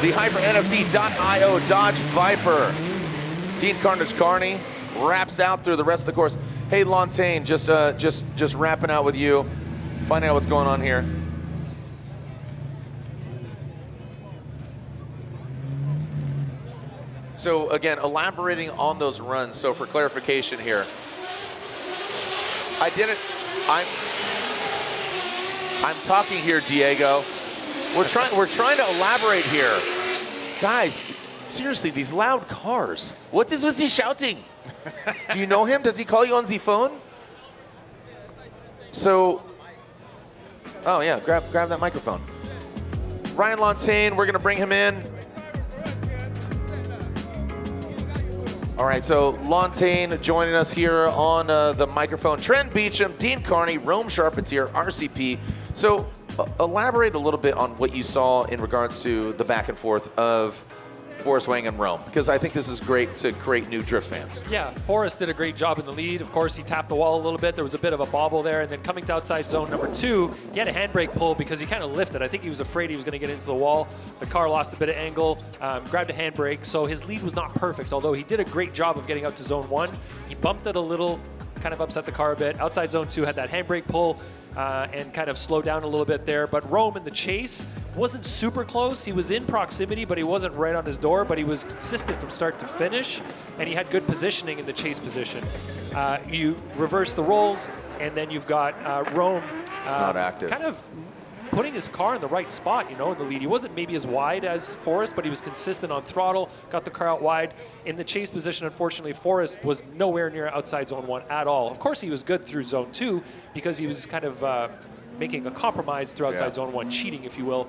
The HyperNFT.io Dodge Viper. Dean Carney wraps out through the rest of the course. Hey, Lantain, just wrapping out with you, finding out what's going on here. So again, elaborating on those runs. So for clarification here, I'm talking here, Diego. We're trying to elaborate here, guys. Seriously, these loud cars. What was he shouting? Do you know him? Does he call you on the phone? So, oh yeah, grab that microphone. Ryan Lantain, we're gonna bring him in. All right, so Lantain joining us here on the microphone. Trent Beecham, Dean Carney, Rome Charpentier, RCP. So elaborate a little bit on what you saw in regards to the back and forth of Forrest Wang and Rome, because I think this is great to create new drift fans. Yeah, Forrest did a great job in the lead. Of course, he tapped the wall a little bit. There was a bit of a bobble there, and then coming to outside zone number 2, he had a handbrake pull because he kind of lifted. I think he was afraid he was going to get into the wall. The car lost a bit of angle, grabbed a handbrake, so his lead was not perfect, although he did a great job of getting out to zone 1. He bumped it a little, kind of upset the car a bit. Outside zone 2 had that handbrake pull and kind of slowed down a little bit there. But Rome in the chase wasn't super close. He was in proximity, but he wasn't right on his door, but he was consistent from start to finish, and he had good positioning in the chase position. You reverse the roles, and then you've got Rome not active. Kind of putting his car in the right spot, in the lead. He wasn't maybe as wide as Forrest, but he was consistent on throttle, got the car out wide. In the chase position, unfortunately, Forrest was nowhere near outside zone 1 at all. Of course, he was good through zone 2 because he was kind of making a compromise through outside zone 1, cheating, if you will.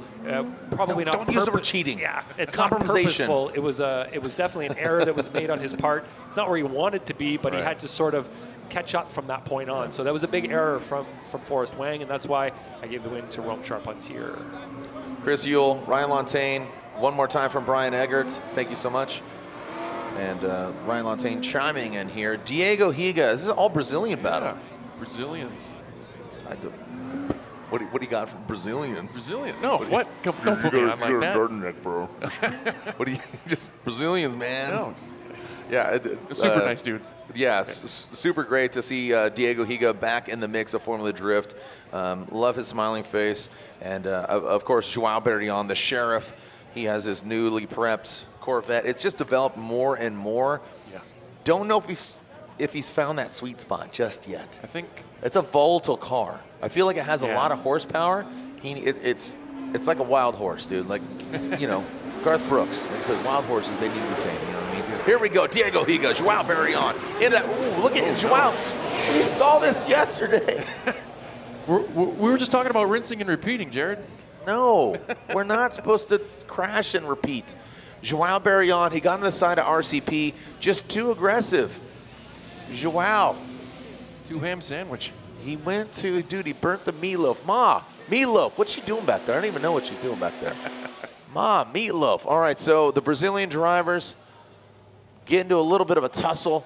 Probably not. Don't use the word cheating. Yeah, it's not purposeful. It was definitely an error that was made on his part. It's not where he wanted to be, but he had to sort of catch up from that point on. So that was a big error from Forrest Wang, and that's why I gave the win to Rome Charpentier. Chris Yule, Ryan Lantain, one more time from Brian Eggert. Thank you so much. And Ryan Lantain chiming in here. Diego Higa, this is all Brazilian battle. Yeah, Brazilians. What do you got from Brazilians? Brazilian? No, what? Don't put me on like that. You're a neck, bro. What do you, just Brazilians, man. No. Yeah. Super nice dudes. Yeah, super great to see Diego Higa back in the mix of Formula Drift. Love his smiling face. And of course, Joao Berrion, the sheriff. He has his newly prepped Corvette. It's just developed more and more. Yeah. Don't know if we've if he's found that sweet spot just yet. I think It's a volatile car. I feel like it has a Yeah. lot of horsepower. It's like a wild horse, dude. Like, you know, Garth Brooks. Like he says, wild horses, they need to be tamed. You know what I mean? Here we go. Diego Higa, Joao Barrion. Into that. Ooh, look at Joao. We saw this yesterday. we were just talking about rinsing and repeating, Jared. No, we're not supposed to crash and repeat. Joao Barrion, he got on the side of RCP, just too aggressive. Joao, Two ham sandwich. he went to, dude, he burnt the meatloaf. Ma, meatloaf, what's she doing back there? I don't even know what she's doing back there. Ma, meatloaf. All right, so the Brazilian drivers get into a little bit of a tussle,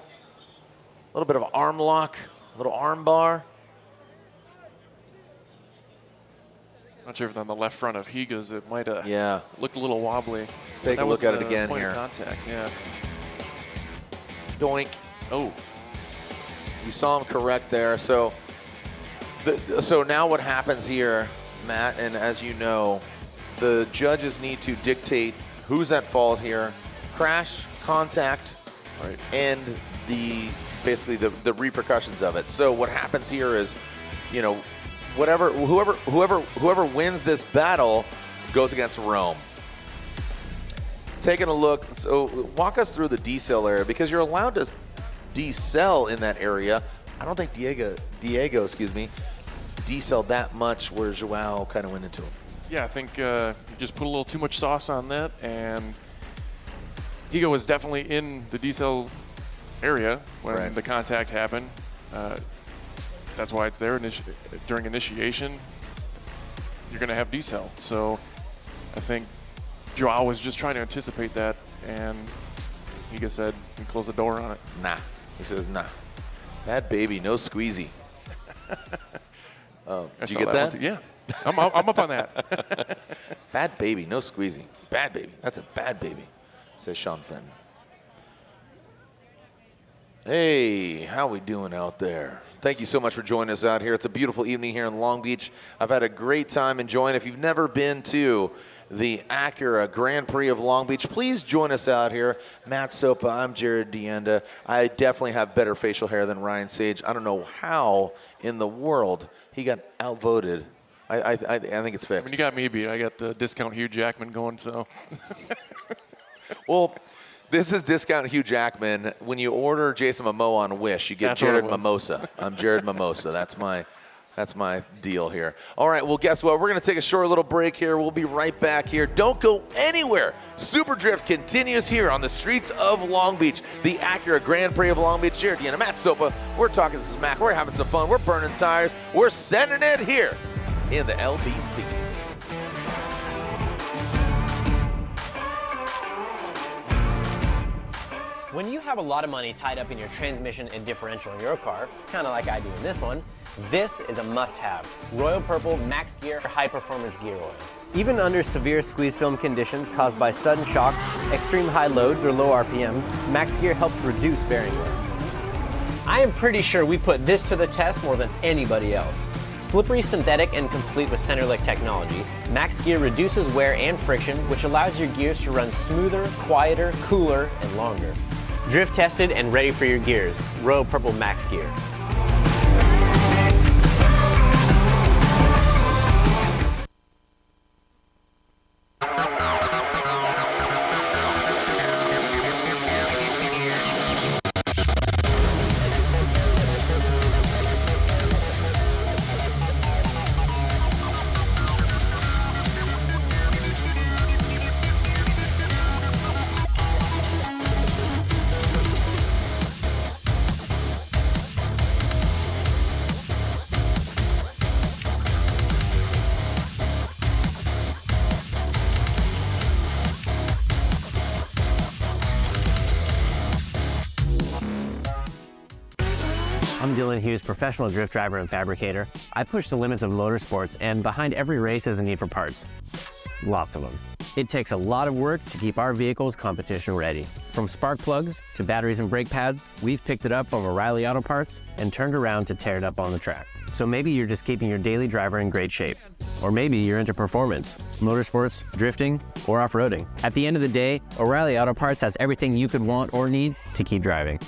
a little bit of an arm lock, a little arm bar. Not sure if on the left front of Higa's it might have Yeah. looked a little wobbly. Take That a was look at it the again point of here. Contact, yeah. Doink. Oh, You saw him correct there. So, so now what happens here, Matt, and as you know, the judges need to dictate who's at fault here, crash, contact, right. and basically the repercussions of it. So what happens here is, you know, whoever wins this battle goes against Rome. Taking a look, so walk us through the decel area because you're allowed to decel in that area. I don't think Diego, decel that much where Joao kind of went into him. Yeah, I think you just put a little too much sauce on that, and Higa was definitely in the decel area when the contact happened. That's why it's there during initiation. You're going to have decel. So I think Joao was just trying to anticipate that, and Higa said he closed the door on it. Nah. He says, nah. Bad baby, no squeezy. Did you get that? Yeah. I'm up on that. Bad baby, no squeezy. Bad baby. That's a bad baby, says Sean Fenton. Hey, how we doing out there? Thank you so much for joining us out here. It's a beautiful evening here in Long Beach. I've had a great time enjoying. If you've never been to the Acura Grand Prix of Long Beach, please join us out here. Matt Sopa, I'm Jared Deenda. I definitely have better facial hair than Ryan Sage. I don't know how in the world he got outvoted. I think it's fixed. I mean, you got me beat. I got the discount Hugh Jackman going, so. Well, this is discount Hugh Jackman. When you order Jason Momoa on Wish, you get That's what it Jared was. Mimosa. I'm Jared Mimosa. That's my deal here. All right, well, guess what? We're going to take a short little break here. We'll be right back here. Don't go anywhere. Super Drift continues here on the streets of Long Beach. The Acura Grand Prix of Long Beach. Jared Deenda, Matt Sopa. We're talking. This is Mac. We're having some fun. We're burning tires. We're sending it here in the LBC. When you have a lot of money tied up in your transmission and differential in your car, kind of like I do in this one, this is a must-have. Royal Purple Max Gear High Performance Gear Oil. Even under severe squeeze film conditions caused by sudden shock, extreme high loads, or low RPMs, Max Gear helps reduce bearing wear. I am pretty sure we put this to the test more than anybody else. Slippery, synthetic, and complete with Centerlick technology, Max Gear reduces wear and friction, which allows your gears to run smoother, quieter, cooler, and longer. Drift tested and ready for your gears. Royal Purple Max Gear. I'm Dylan Hughes, professional drift driver and fabricator. I push the limits of motorsports, and behind every race is a need for parts. Lots of them. It takes a lot of work to keep our vehicles competition ready. From spark plugs to batteries and brake pads, we've picked it up from O'Reilly Auto Parts and turned around to tear it up on the track. So maybe you're just keeping your daily driver in great shape. Or maybe you're into performance, motorsports, drifting, or off-roading. At the end of the day, O'Reilly Auto Parts has everything you could want or need to keep driving.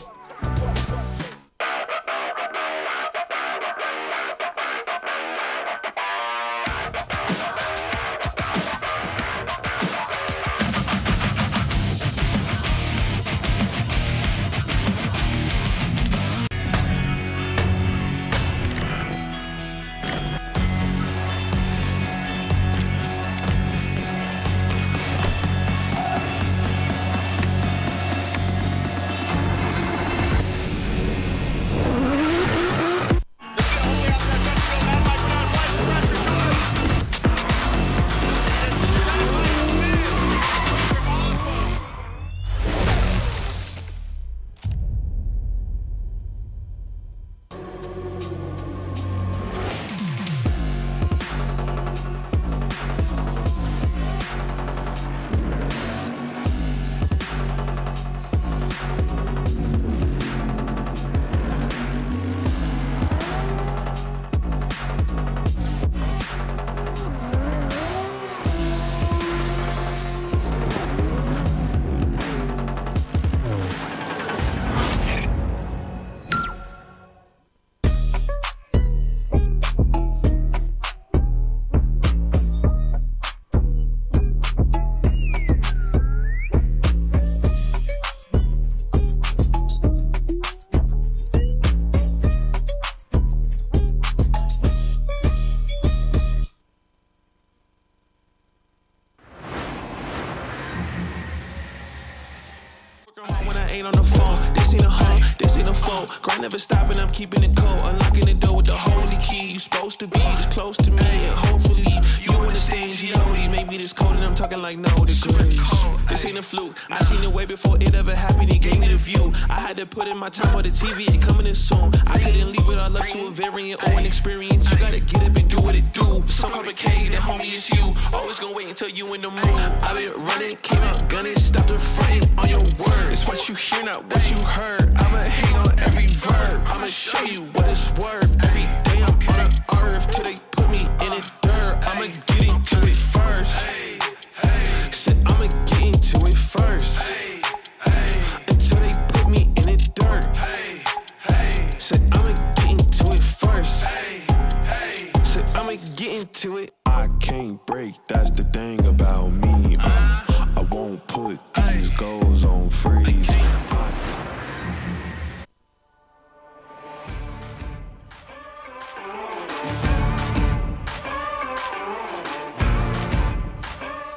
ain't on the phone. This ain't a hoe, this ain't a foe. Grind never stopping, I'm keeping it cold. Unlocking the door with the holy key. You supposed to be this close to me, and hopefully you understand G.O.D. Maybe this cold and I'm talking like no degrees. This ain't a fluke. I seen it way before it ever happened. He gave me the view. I had to put in my time on the TV. Ain't coming in soon. I couldn't leave it all up to a variant or an experience. You gotta get up and do what it do. So complicated, homie, it's you. Always gonna wait until you in the mood. I've been running, came out gunning, stopped the fronting on your word. It's what you hear, not what you heard. I'ma hate on every verb. I'ma show you what it's worth. Every day I'm on the earth till they put me in the dirt. I'ma get into it first. Said I'ma get into it first. Until they put me in the dirt. Said I'ma get into it first. Said I'ma get into it. I can't break, that's the thing about me. I won't put these goals on freeze.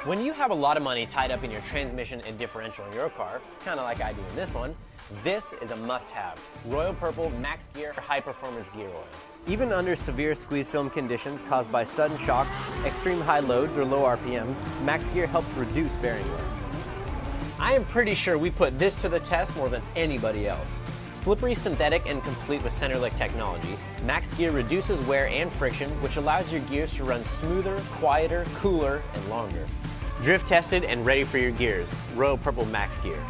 When you have a lot of money tied up in your transmission and differential in your car, kind of like I do in this one, this is a must-have. Royal Purple Max Gear High Performance Gear Oil. Even under severe squeeze film conditions caused by sudden shock, extreme high loads, or low RPMs, Max Gear helps reduce bearing wear. I am pretty sure we put this to the test more than anybody else. Slippery, synthetic, and complete with Centerlick technology, Max Gear reduces wear and friction, which allows your gears to run smoother, quieter, cooler, and longer. Drift tested and ready for your gears. Royal Purple Max Gear.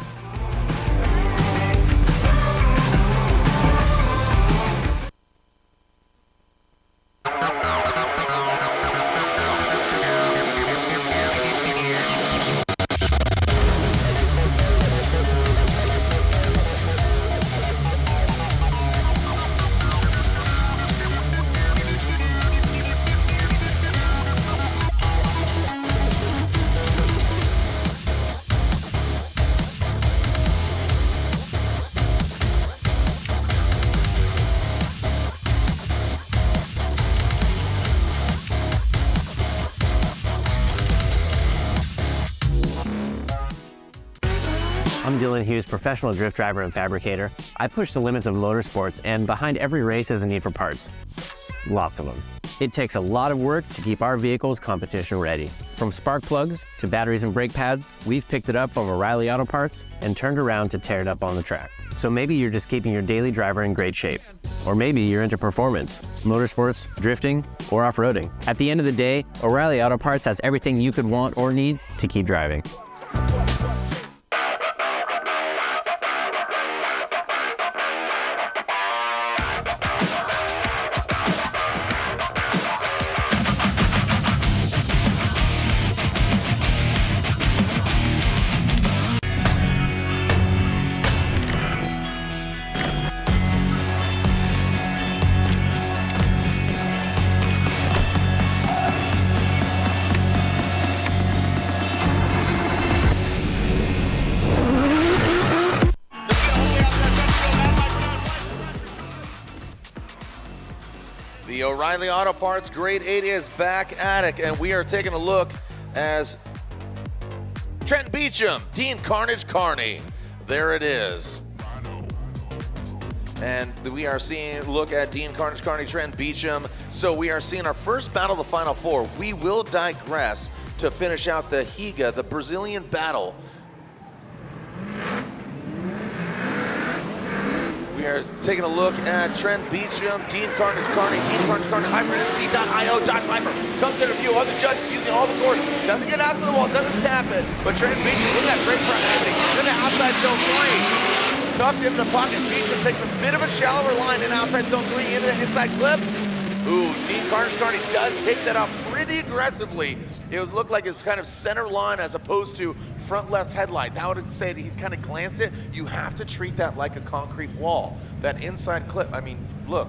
I'm Dylan Hughes, professional drift driver and fabricator. I push the limits of motorsports, and behind every race is a need for parts. Lots of them. It takes a lot of work to keep our vehicles competition ready. From spark plugs to batteries and brake pads, we've picked it up from O'Reilly Auto Parts and turned around to tear it up on the track. So maybe you're just keeping your daily driver in great shape. Or maybe you're into performance, motorsports, drifting, or off-roading. At the end of the day, O'Reilly Auto Parts has everything you could want or need to keep driving. The O'Reilly Auto Parts Grade 8 is back at it, and we are taking a look as Trent Beecham, Dean Carnage Carney. There it is. And we are seeing a look at Dean Carnage Carney, Trent Beecham. So we are seeing our first battle of the Final Four. We will digress to finish out the Higa, the Brazilian battle. We are taking a look at Trent Beecham, Dean Carnage Carney, HyperInfinity.io. Josh Piper comes in a view of the judges using all the course. Doesn't get out to the wall, doesn't tap it. But Trent Beecham, look at that great front activity. To the outside zone 3. Tucked in the pocket. Beecham takes a bit of a shallower line in outside zone 3 into the inside clip. Ooh, Dean Carnage Carney does take that out pretty aggressively. It looked like it's kind of center line as opposed to front left headlight. That would say that he kind of glanced it. You have to treat that like a concrete wall. That inside clip, I mean, look.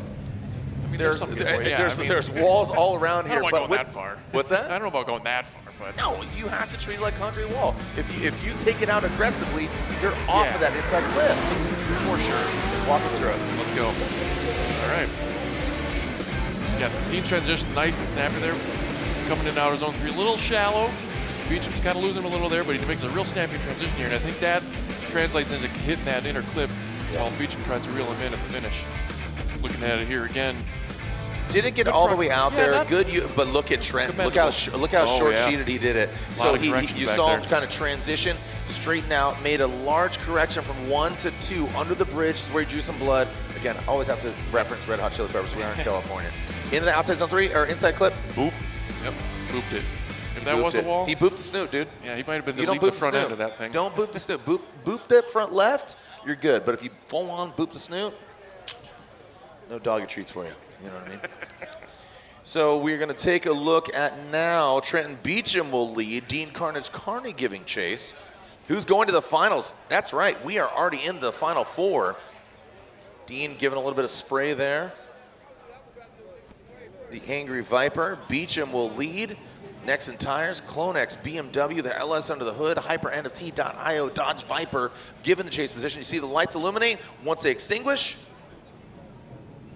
I mean, there's walls all around here. I don't want to go that far. What's that? I don't know about going that far, but no, you have to treat it like a concrete wall. If you take it out aggressively, you're off of that inside clip. For sure. Walk it through it. Let's go. All right. Yeah, Dean transition nice and snappy there. Coming in outer zone 3, a little shallow. Beecham's kind of losing a little there, but he makes a real snappy transition here, and I think that translates into hitting that inner clip while Beecham tries to reel him in at the finish. Looking at it here again. Didn't get all the way out there. not- Good, but look at Trent. Look how short-sheeted he did it. So of corrections you back saw him there. kind of transition, straighten out, made a large correction from 1 to 2 under the bridge where he drew some blood. Again, always have to reference Red Hot Chili Peppers. We are in California. Into the outside zone 3 or inside clip. Boop. Yep, booped it. If that Booped was it. a wall, He booped the snoot, dude. yeah, he might have been You the don't lead boop the front snoot. end of that thing. Don't boop the snoot. Boop the front left, you're good. But if you full on boop the snoot, no doggy treats for you. You know what I mean? So we're going to take a look at now. Trenton Beecham will lead. Dean Carnage giving chase. Who's going to the finals? That's right. We are already in the final 4. Dean giving a little bit of spray there. The Angry Viper. Beecham will lead. Next in tires, Clonex, BMW, the LS under the hood, Hyper NFT.io, Dodge Viper, given the chase position. You see the lights illuminate. Once they extinguish,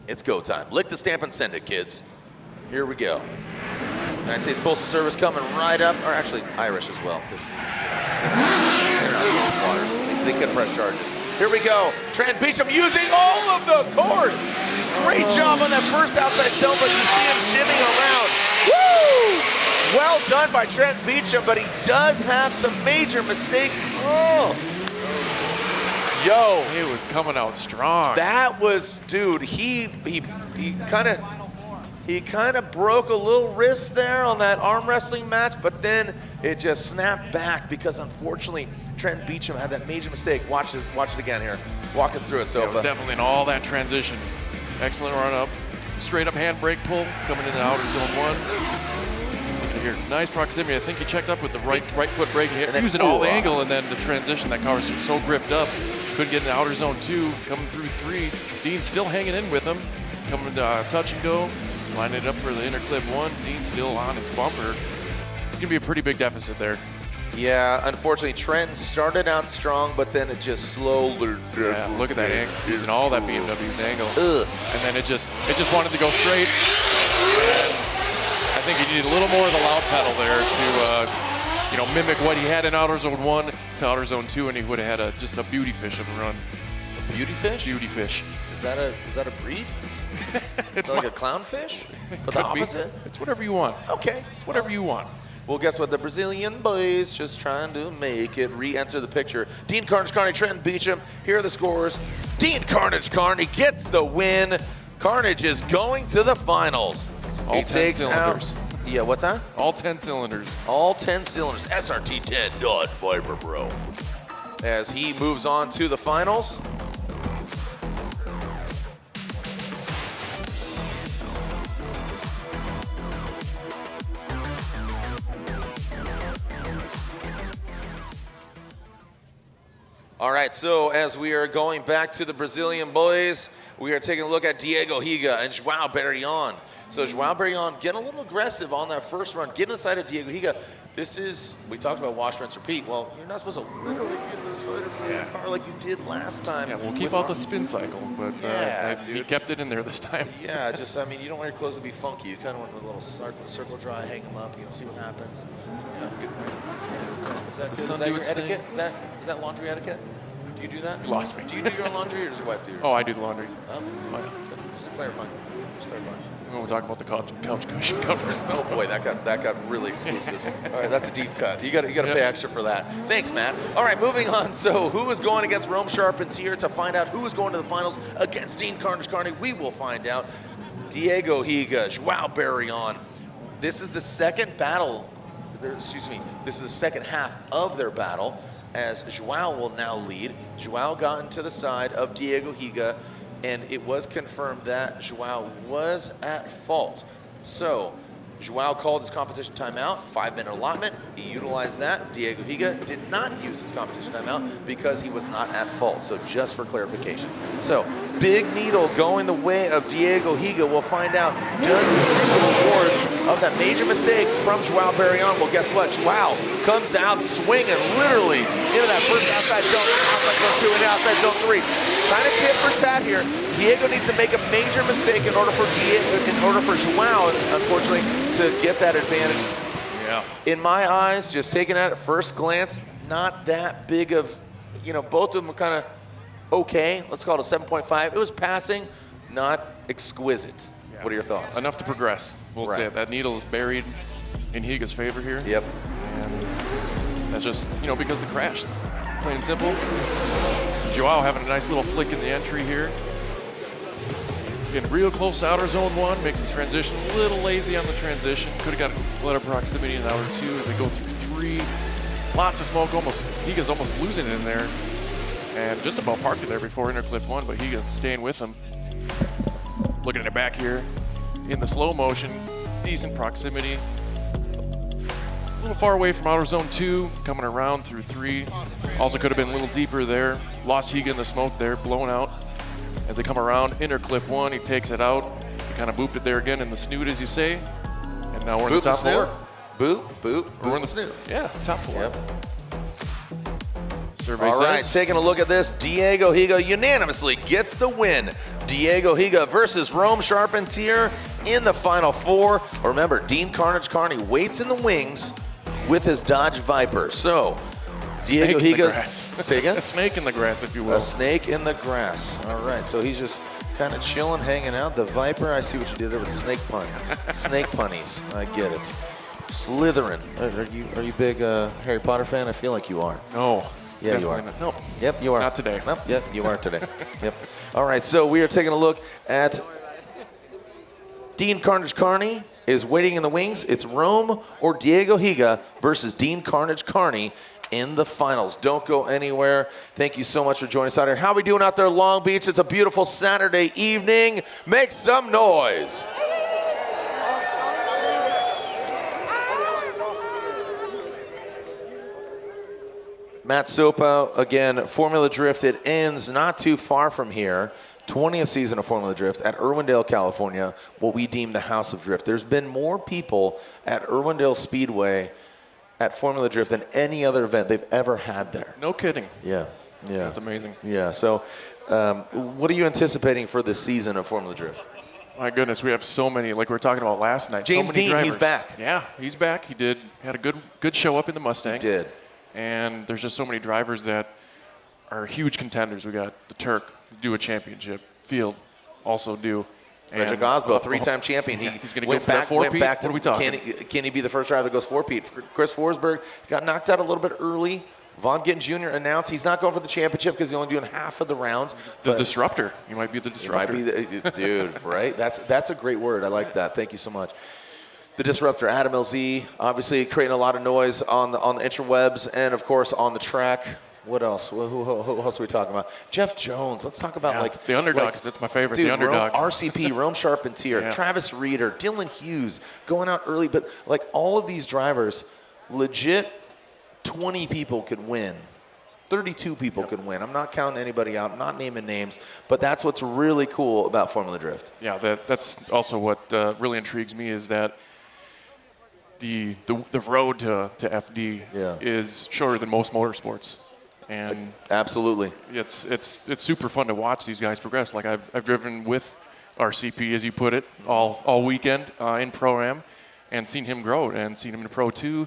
it's go time. Lick the stamp and send it, kids. Here we go. United States Postal Service coming right up, or actually Irish as well, because they're not using water. They could press charges. Here we go. Trent Beecham using all of the course. Great job on that first outside zone, but you see him shimming around. Woo! Well done by Trent Beecham, but he does have some major mistakes. Oh! Yo, He was coming out strong. that was, dude, he kind of broke a little wrist there on that arm wrestling match, but then it just snapped back because unfortunately Trent Beecham had that major mistake. Watch it again here. Walk us through it, It Sofa. was definitely in all that transition. Excellent run up. Straight up handbrake pull coming into outer zone 1. Here, nice proximity. I think he checked up with the right foot brake here, And then, using all the ooh, angle, and then the transition. That car was so gripped up. Couldn't get into outer zone 2, coming through 3. Dean still hanging in with him. Coming to touch and go. Lining it up for the inner clip 1. Dean still on his bumper. It's going to be a pretty big deficit there. Yeah, unfortunately Trent started out strong, but then it just slowly. Yeah, look at that angle. Using all that BMW's angle. Ugh. And then it just wanted to go straight. And I think he needed a little more of the loud pedal there to, mimic what he had in outer zone 1 to outer zone 2, and he would have had just a beauty fish of a run. Beauty fish? Beauty fish. Is that a breed? It's like a clownfish? But the Could be. opposite? It's whatever you want. Okay. It's whatever you want. Well, guess what? The Brazilian boys just trying to make it re-enter the picture. Dean Carnage, Trenton Beecham. Here are the scores. Dean Carnage gets the win. Carnage is going to the finals. All 10 cylinders. Yeah, what's that? All 10 cylinders. All 10 cylinders. SRT 10 Dodge Viper, bro. As he moves on to the finals. All right, so as we are going back to the Brazilian boys, we are taking a look at Diego Higa and João Barrion. So João Barrion getting a little aggressive on that first run, getting inside of Diego Higa. This is, we talked about wash, rinse, repeat. Well, you're not supposed to literally get inside of your car like you did last time. Yeah, we'll keep out the spin cycle, but he dude. kept it in there this time. Yeah, just, I mean, you don't want your clothes to be funky. You kind of want a little circle dry, hang them up, see what happens. Is that The good? sun Is that do your its thing. etiquette? Is that laundry etiquette? Do you do that? You lost me. Do you do your own laundry or does your wife do yours? Oh, I do the laundry. Oh, okay. Just clarifying. We won't talk about the couch cushion covers. Oh boy, that got really exclusive. All right, that's a deep cut. You got to pay extra for that. Thanks, Matt. All right, moving on. So, who is going against Rome Charpentier to find out who is going to the finals against Dean Carnage? We will find out. Diego Higa, João Barrion. This is the second battle. This is the second half of their battle, as João will now lead. João got into the side of Diego Higa, and it was confirmed that João was at fault. So João called his competition timeout, 5-minute allotment. He utilized that. Diego Higa did not use his competition timeout because he was not at fault. So just for clarification. So big needle going the way of Diego Higa. We'll find out, does he reap the rewards of that major mistake from João Barrion? Well, guess what? João comes out swinging literally into that first outside zone 2 and outside zone 3. Kind of tit for tat here. Diego needs to make a major mistake in order for João, unfortunately, to get that advantage. Yeah. In my eyes, just taking at it first glance, not that big of both of them were kind of okay. Let's call it a 7.5. It was passing, not exquisite. Yeah. What are your thoughts? Enough to progress. We'll say that needle is buried in Higa's favor here. Yep. And that's just, because of the crash. Plain and simple. Joao having a nice little flick in the entry here. Getting real close to outer zone 1, makes his transition a little lazy on the transition. Could have got better proximity in outer 2 as they go through 3. Lots of smoke, Higa's almost losing it in there. And just about parked it there before interclip 1, but Higa staying with him. Looking at it back here in the slow motion, decent proximity. A little far away from outer zone 2, coming around through 3. Also could have been a little deeper there. Lost Higa in the smoke there, blown out. As they come around, interclip 1, he takes it out. He kind of booped it there again in the snoot, as you say. And now we're in the top 4. Boop, boop, we're in the snoot. Yeah, top 4. Yep. Survey All right, says. taking a look at this, Diego Higa unanimously gets the win. Diego Higa versus Rome Charpentier in the Final 4. Remember, Dean Carnage Carney waits in the wings with his Dodge Viper. So, Diego Higa. Say again? A snake in the grass, if you will. A snake in the grass. All right, so he's just kind of chilling, hanging out. The Viper, I see what you did there with the snake pun. Snake punnies, I get it. Slytherin. Are you big Harry Potter fan? I feel like you are. No. Yeah, you are. Nope. Yep, you are. Not today. Nope. Yep, you are today. Yep. All right, so we are taking a look at Dean Carnage Carney is waiting in the wings. It's Rome or Diego Higa versus Dean Carnage Carney in the finals. Don't go anywhere. Thank you so much for joining us out here. How are we doing out there, Long Beach? It's a beautiful Saturday evening. Make some noise. Matt Sopa, again, Formula Drift. It ends not too far from here. 20th season of Formula Drift at Irwindale, California, what we deem the House of Drift. There's been more people at Irwindale Speedway at Formula Drift than any other event they've ever had there. No kidding. Yeah. That's amazing. Yeah, so what are you anticipating for this season of Formula Drift? My goodness, we have so many, like we were talking about last night. James so many Dean, drivers. he's back. Yeah, he's back. He had a good show up in the Mustang. He did. And there's just so many drivers that are huge contenders. We got the Turk, do a championship. Field, also do. Frederick Osbo, 3-time champion. He's going to go for that 4-peat. What are we talking? Can he be the first driver that goes 4-peat? Chris Forsberg got knocked out a little bit early. Von Gittin Jr. announced he's not going for the championship because he's only doing half of the rounds. The disruptor. He might be the disruptor. Dude, right? That's a great word. I like that. Thank you so much. The disruptor, Adam LZ, obviously creating a lot of noise on the interwebs and, of course, on the track. What else? Who else are we talking about? Jeff Jones. Let's talk about the underdogs. That's my favorite. Dude, the underdogs. RCP, Rome Charpentier, Travis Reeder, Dylan Hughes going out early. But all of these drivers, legit 20 people could win. 32 people could win. I'm not counting anybody out. I'm not naming names. But that's what's really cool about Formula Drift. Yeah, that's also what really intrigues me is that the road to FD is shorter than most motorsports. And absolutely, it's super fun to watch these guys progress. Like I've driven with RCP, as you put it, all weekend in Pro-Am, and seen him grow, and seen him in Pro 2,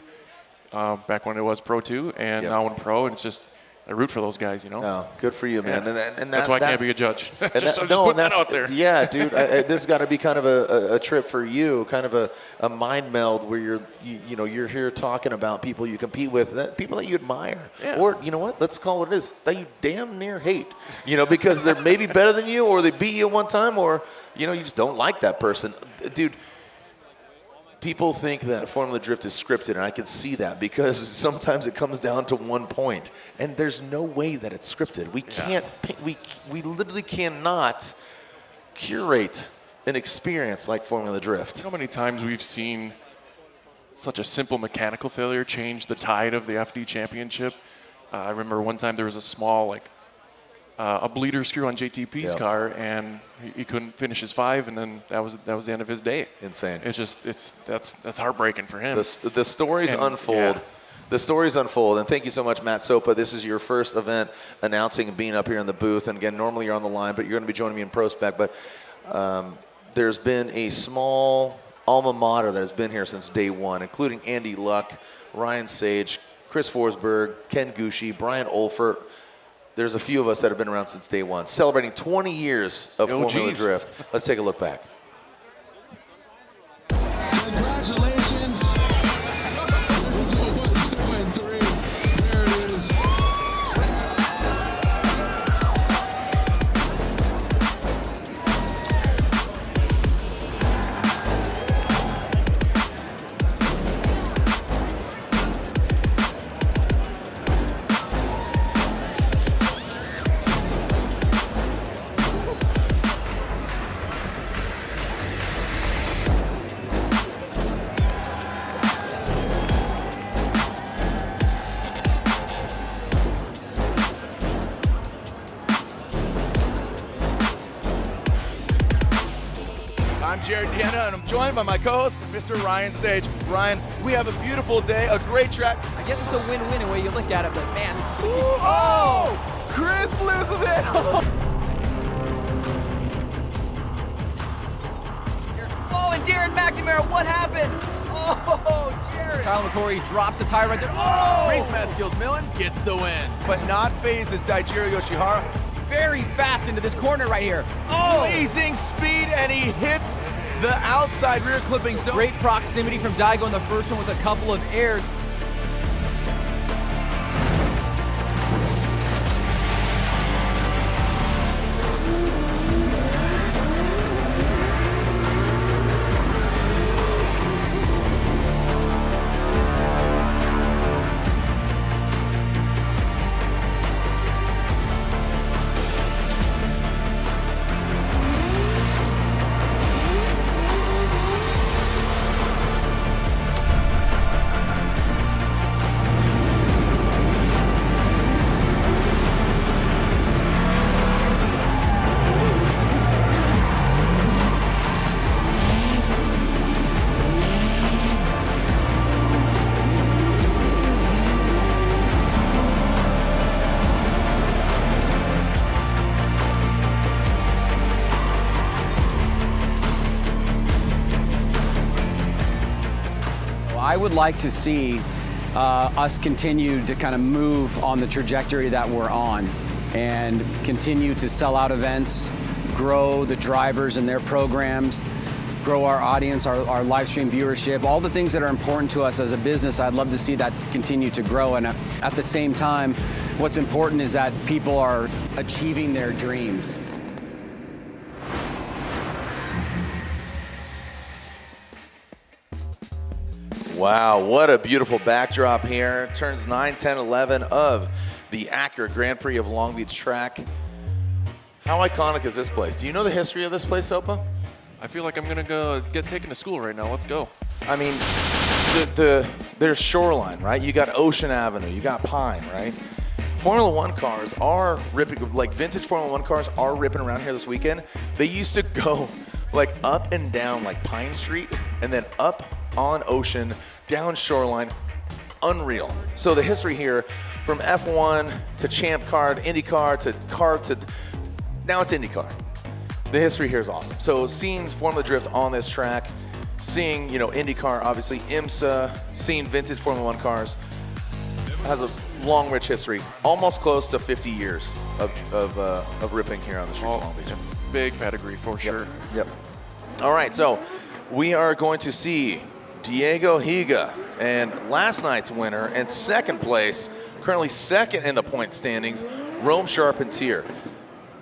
back when it was Pro 2, and now in Pro, and it's just I root for those guys, Oh, good for you, man. Yeah. And that's why I can't be a judge. just putting that out there. Yeah, dude. This has got to be kind of a trip for you, kind of a mind meld where you're here talking about people you compete with, people that you admire, or you know what? Let's call it what it is, that you damn near hate, because they're maybe better than you, or they beat you one time, or you just don't like that person, dude. People think that Formula Drift is scripted, and I can see that because sometimes it comes down to one point, and there's no way that it's scripted. We can't, we literally cannot curate an experience like Formula Drift. How many times we've seen such a simple mechanical failure change the tide of the FD championship? I remember one time there was a small, a bleeder screw on JTP's car, and he couldn't finish his 5, and then that was the end of his day. Insane. It's just that's heartbreaking for him. The stories unfold. Yeah. The stories unfold, and thank you so much, Matt Sopa. This is your first event announcing and being up here in the booth, and again, normally you're on the line, but you're going to be joining me in Prospect. But there's been a small alma mater that has been here since day one, including Andy Luck, Ryan Sage, Chris Forsberg, Ken Gucci, Brian Olfert, there's a few of us that have been around since day one, celebrating 20 years of Formula Drift. Let's take a look back. Congratulations. I'm Jared Deanna, and I'm joined by my co-host, Mr. Ryan Sage. Ryan, we have a beautiful day, a great track. I guess it's a win-win the way you look at it, but man, this is gonna be... Oh! Chris loses it! Oh, and Darren McNamara, what happened? Oh, Jared! Tyler McCory drops the tire right there. Oh! Raceman skills, Millen gets the win. But not phased is Daijiro Yoshihara. Very fast into this corner right here. Oh! Blazing speed, and he hits the outside rear clipping zone. Great proximity from Daigo in the first one with a couple of airs. I would like to see us continue to kind of move on the trajectory that we're on and continue to sell out events, grow the drivers and their programs, grow our audience, our live stream viewership, all the things that are important to us as a business. I'd love to see that continue to grow. And at the same time, what's important is that people are achieving their dreams. Wow, what a beautiful backdrop here. Turns 9, 10, 11 of the Acura Grand Prix of Long Beach track. How iconic is this place? Do you know the history of this place, Opa? I feel like I'm gonna go get taken to school right now. Let's go. I mean, there's Shoreline, right? You got Ocean Avenue, you got Pine, right? Formula One cars are ripping, like vintage Formula One cars are ripping around here this weekend. They used to go like up and down like Pine Street and then up on Ocean, down Shoreline, unreal. So the history here from F1 to Champ Car, IndyCar to now it's IndyCar. The history here is awesome. So seeing Formula Drift on this track, seeing, you know, IndyCar, obviously IMSA, seeing vintage Formula One cars, has a long, rich history, almost close to 50 years of ripping here on the streets of Long Beach. Big pedigree for sure. Yep. All right, so we are going to see Diego Higa and last night's winner and second place, currently second in the point standings, Rome Charpentier.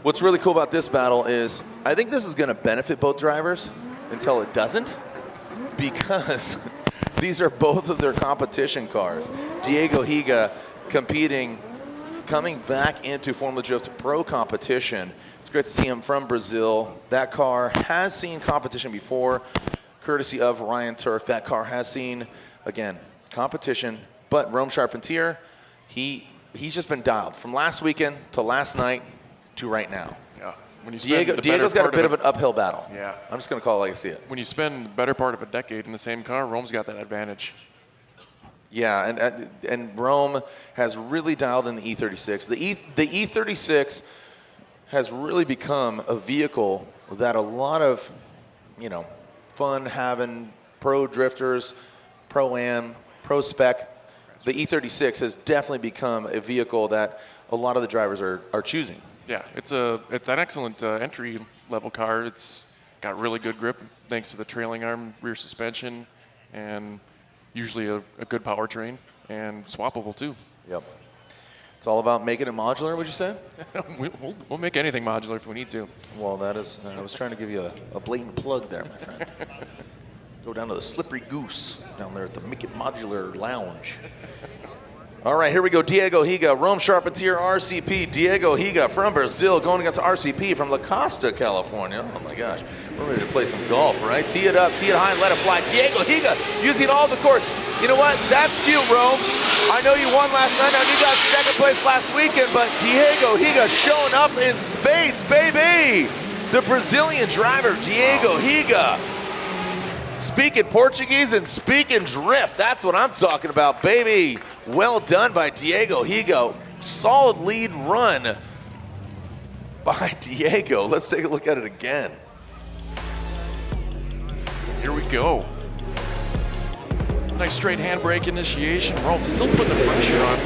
What's really cool about this battle is I think this is going to benefit both drivers until it doesn't, because these are both of their competition cars. Diego Higa competing, coming back into Formula Drift Pro competition. It's great to see him from Brazil. That car has seen competition before, courtesy of Ryan Turk. That car has seen, again, competition, but Rome Charpentier, he's just been dialed from last weekend to last night to right now. Yeah. When you Diego's got a bit of an uphill battle. Yeah. I'm just going to call it like I see it. When you spend the better part of a decade in the same car, Rome's got that advantage. Yeah, and Rome has really dialed in the E36. The E36 has really become a vehicle that a lot of, you know, fun-having pro drifters, pro-am, pro-spec the E36 has definitely become a vehicle that a lot of the drivers are choosing. Yeah, it's an excellent entry level car. It's got really good grip thanks to the trailing arm rear suspension, and usually a good powertrain, and swappable too. Yep. It's all about making it modular, would you say? We'll make anything modular if we need to. Well, that is, I was trying to give you a blatant plug there, my friend. Go down to the Slippery Goose down there at the Make It Modular Lounge. All right, here we go. Diego Higa, Rome Charpentier RCP. Diego Higa from Brazil going against RCP from La Costa, California. Oh my gosh, we're ready to play some golf, right? Tee it up, tee it high, and let it fly. Diego Higa using all the course. You know what? That's cute, Rome. I know you won last night. I know you got second place last weekend, but Diego Higa showing up in spades, baby. The Brazilian driver, Diego Higa. Speaking Portuguese and speaking drift. That's what I'm talking about, baby. Well done by Diego Higa. Solid lead run by Diego. Let's take a look at it again. Here we go. Nice straight handbrake initiation. Rome still putting the pressure on.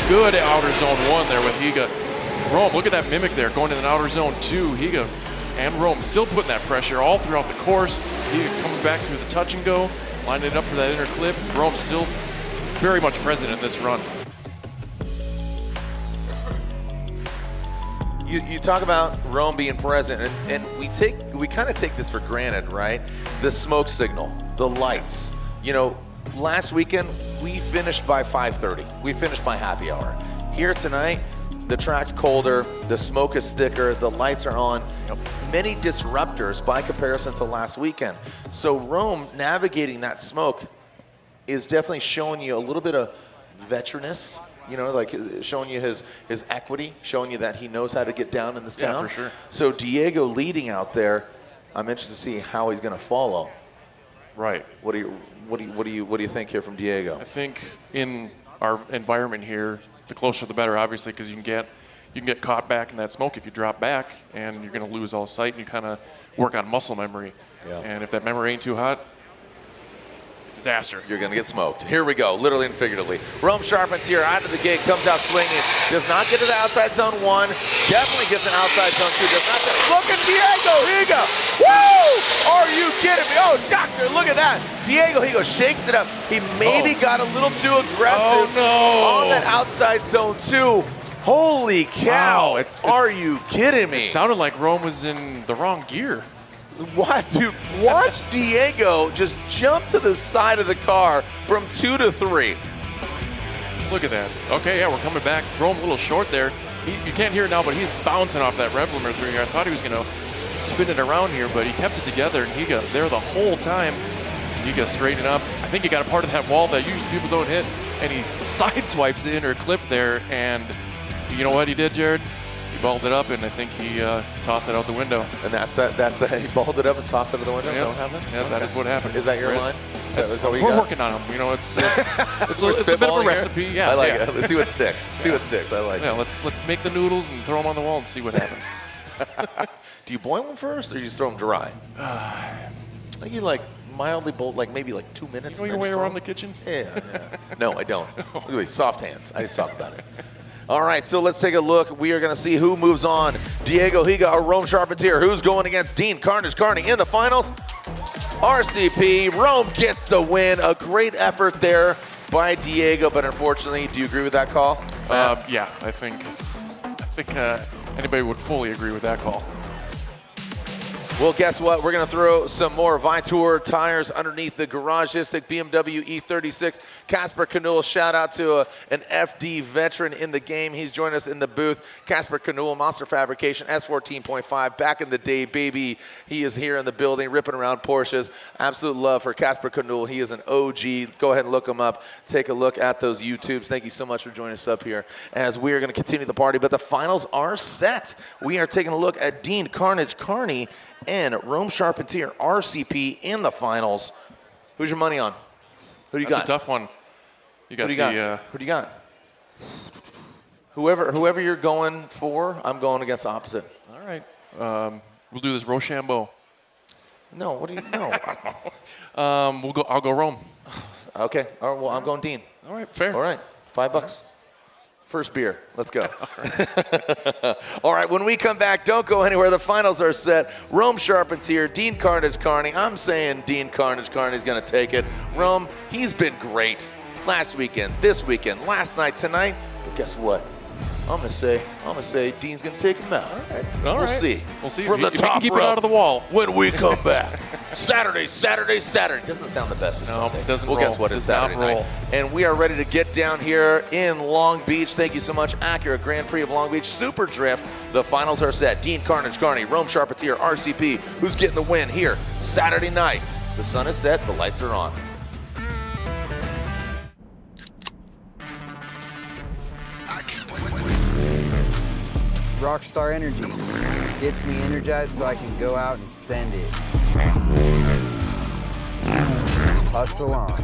Good outer zone 1 there with Higa. Rome, look at that mimic there going to the outer zone 2. Higa and Rome still putting that pressure all throughout the course. Higa coming back through the touch and go, lining it up for that inner clip. Rome still very much present in this run. You talk about Rome being present, and we kind of take this for granted, right? The smoke signal, the lights. You know, last weekend we finished by 5:30. We finished by happy hour. Here tonight, the track's colder, the smoke is thicker, the lights are on. Many disruptors by comparison to last weekend. So Rome navigating that smoke is definitely showing you a little bit of veteranness, you know, like showing you his equity, showing you that he knows how to get down in this town. Yeah, for sure. So Diego leading out there, I'm interested to see how he's going to follow. Right. What do you think here from Diego? I think in our environment here, the closer the better, obviously, because you can get caught back in that smoke if you drop back, and you're going to lose all sight, and you kind of work on muscle memory. Yeah. And if that memory ain't too hot, disaster. You're going to get smoked. Here we go, literally and figuratively. Rome Charpentier out of the gate, comes out swinging, does not get to the outside zone 1, definitely gets an outside zone 2, does not get, look at Diego Higa! Woo! Are you kidding me? Oh, doctor, look at that. Diego Higa shakes it up. He maybe got a little too aggressive on that outside zone 2. Holy cow, wow, are you kidding me? It sounded like Rome was in the wrong gear. What, dude? Watch Diego just jump to the side of the car from 2 to 3. Look at that. Okay, yeah, we're coming back. Rome a little short there. You can't hear it now, but he's bouncing off that rev limiter through here. I thought he was going to spin it around here, but he kept it together, and he got there the whole time. He got straightened up. I think he got a part of that wall that usually people don't hit, and he sideswipes the inner clip there, and you know what he did, Jared? He balled it up, and I think he tossed it out the window. And that's he balled it up and tossed it out the window? Yeah. Is that what happened? Yeah, that is what happened. Is that your line? Is that what you We're got? working on them. You know, it's a We're bit of a spitballing recipe. here? Yeah, I like yeah. it. Let's see what sticks. See what sticks. I like Yeah, it. let's make the noodles and throw them on the wall and see what happens. Do you boil them first, or you just throw them dry? I think you like mildly boil, like maybe like 2 minutes. You know your way around the kitchen? Yeah. No, I don't. Anyway, soft hands. I just talk about it. All right, so let's take a look. We are going to see who moves on. Diego Higa or Rome Charpentier. Who's going against Dean Carnage Carney in the finals? RCP. Rome gets the win. A great effort there by Diego, but unfortunately, do you agree with that call? Yeah, I think anybody would fully agree with that call. Well, guess what? We're going to throw some more Vitor tires underneath the Garagistic BMW E36. Casper Canul, shout out to an FD veteran in the game. He's joined us in the booth. Casper Canul, Monster Fabrication, S14.5, back in the day, baby. He is here in the building, ripping around Porsches. Absolute love for Casper Canul. He is an OG. Go ahead and look him up. Take a look at those YouTubes. Thank you so much for joining us up here as we are going to continue the party. But the finals are set. We are taking a look at Dean Carnage Carney and Rome Charpentier RCP in the finals. Who's your money on? Who do you got? That's a tough one. You got Who do you got? Whoever you're going for, I'm going against the opposite. All right. We'll do this Rochambeau. No, what do you know? I'll go Rome. Okay. All right, well, I'm going Dean. All right, fair. All right, $5. First beer. Let's go. All right, when we come back, don't go anywhere. The finals are set. Rome Charpentier, Dean Carnage Carney. I'm saying Dean Carnage Carney's going to take it. Rome, he's been great last weekend, this weekend, last night, tonight. But guess what? I'm gonna say Dean's gonna take him out. All right. We'll see. We'll see From if the he can top keep it rope out of the wall. when we come back. Saturday. Doesn't sound the best of No, Sunday. it doesn't Well, roll. guess what? It's Does not Saturday night. roll. And we are ready to get down here in Long Beach. Thank you so much, Acura Grand Prix of Long Beach, Super Drift. The finals are set. Dean Carnage Carney, Rome Charpentier, RCP. Who's getting the win here Saturday night? The sun is set. The lights are on. Rockstar Energy gets me energized so I can go out and send it. Hustle on.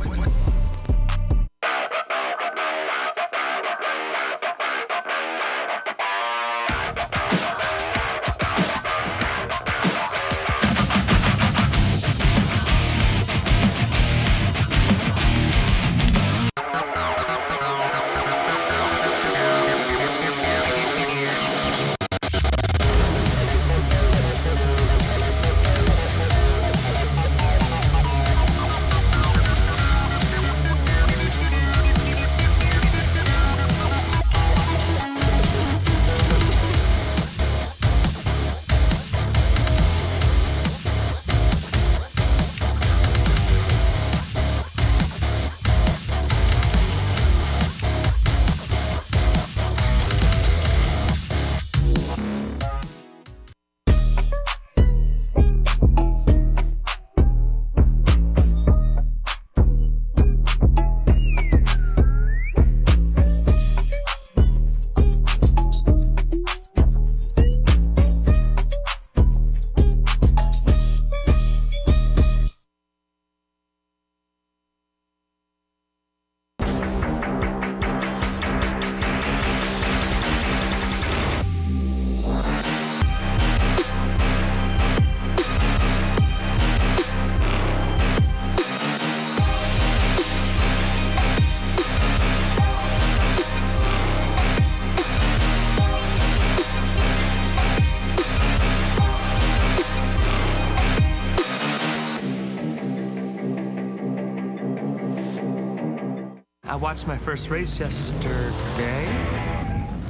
I watched my first race yesterday.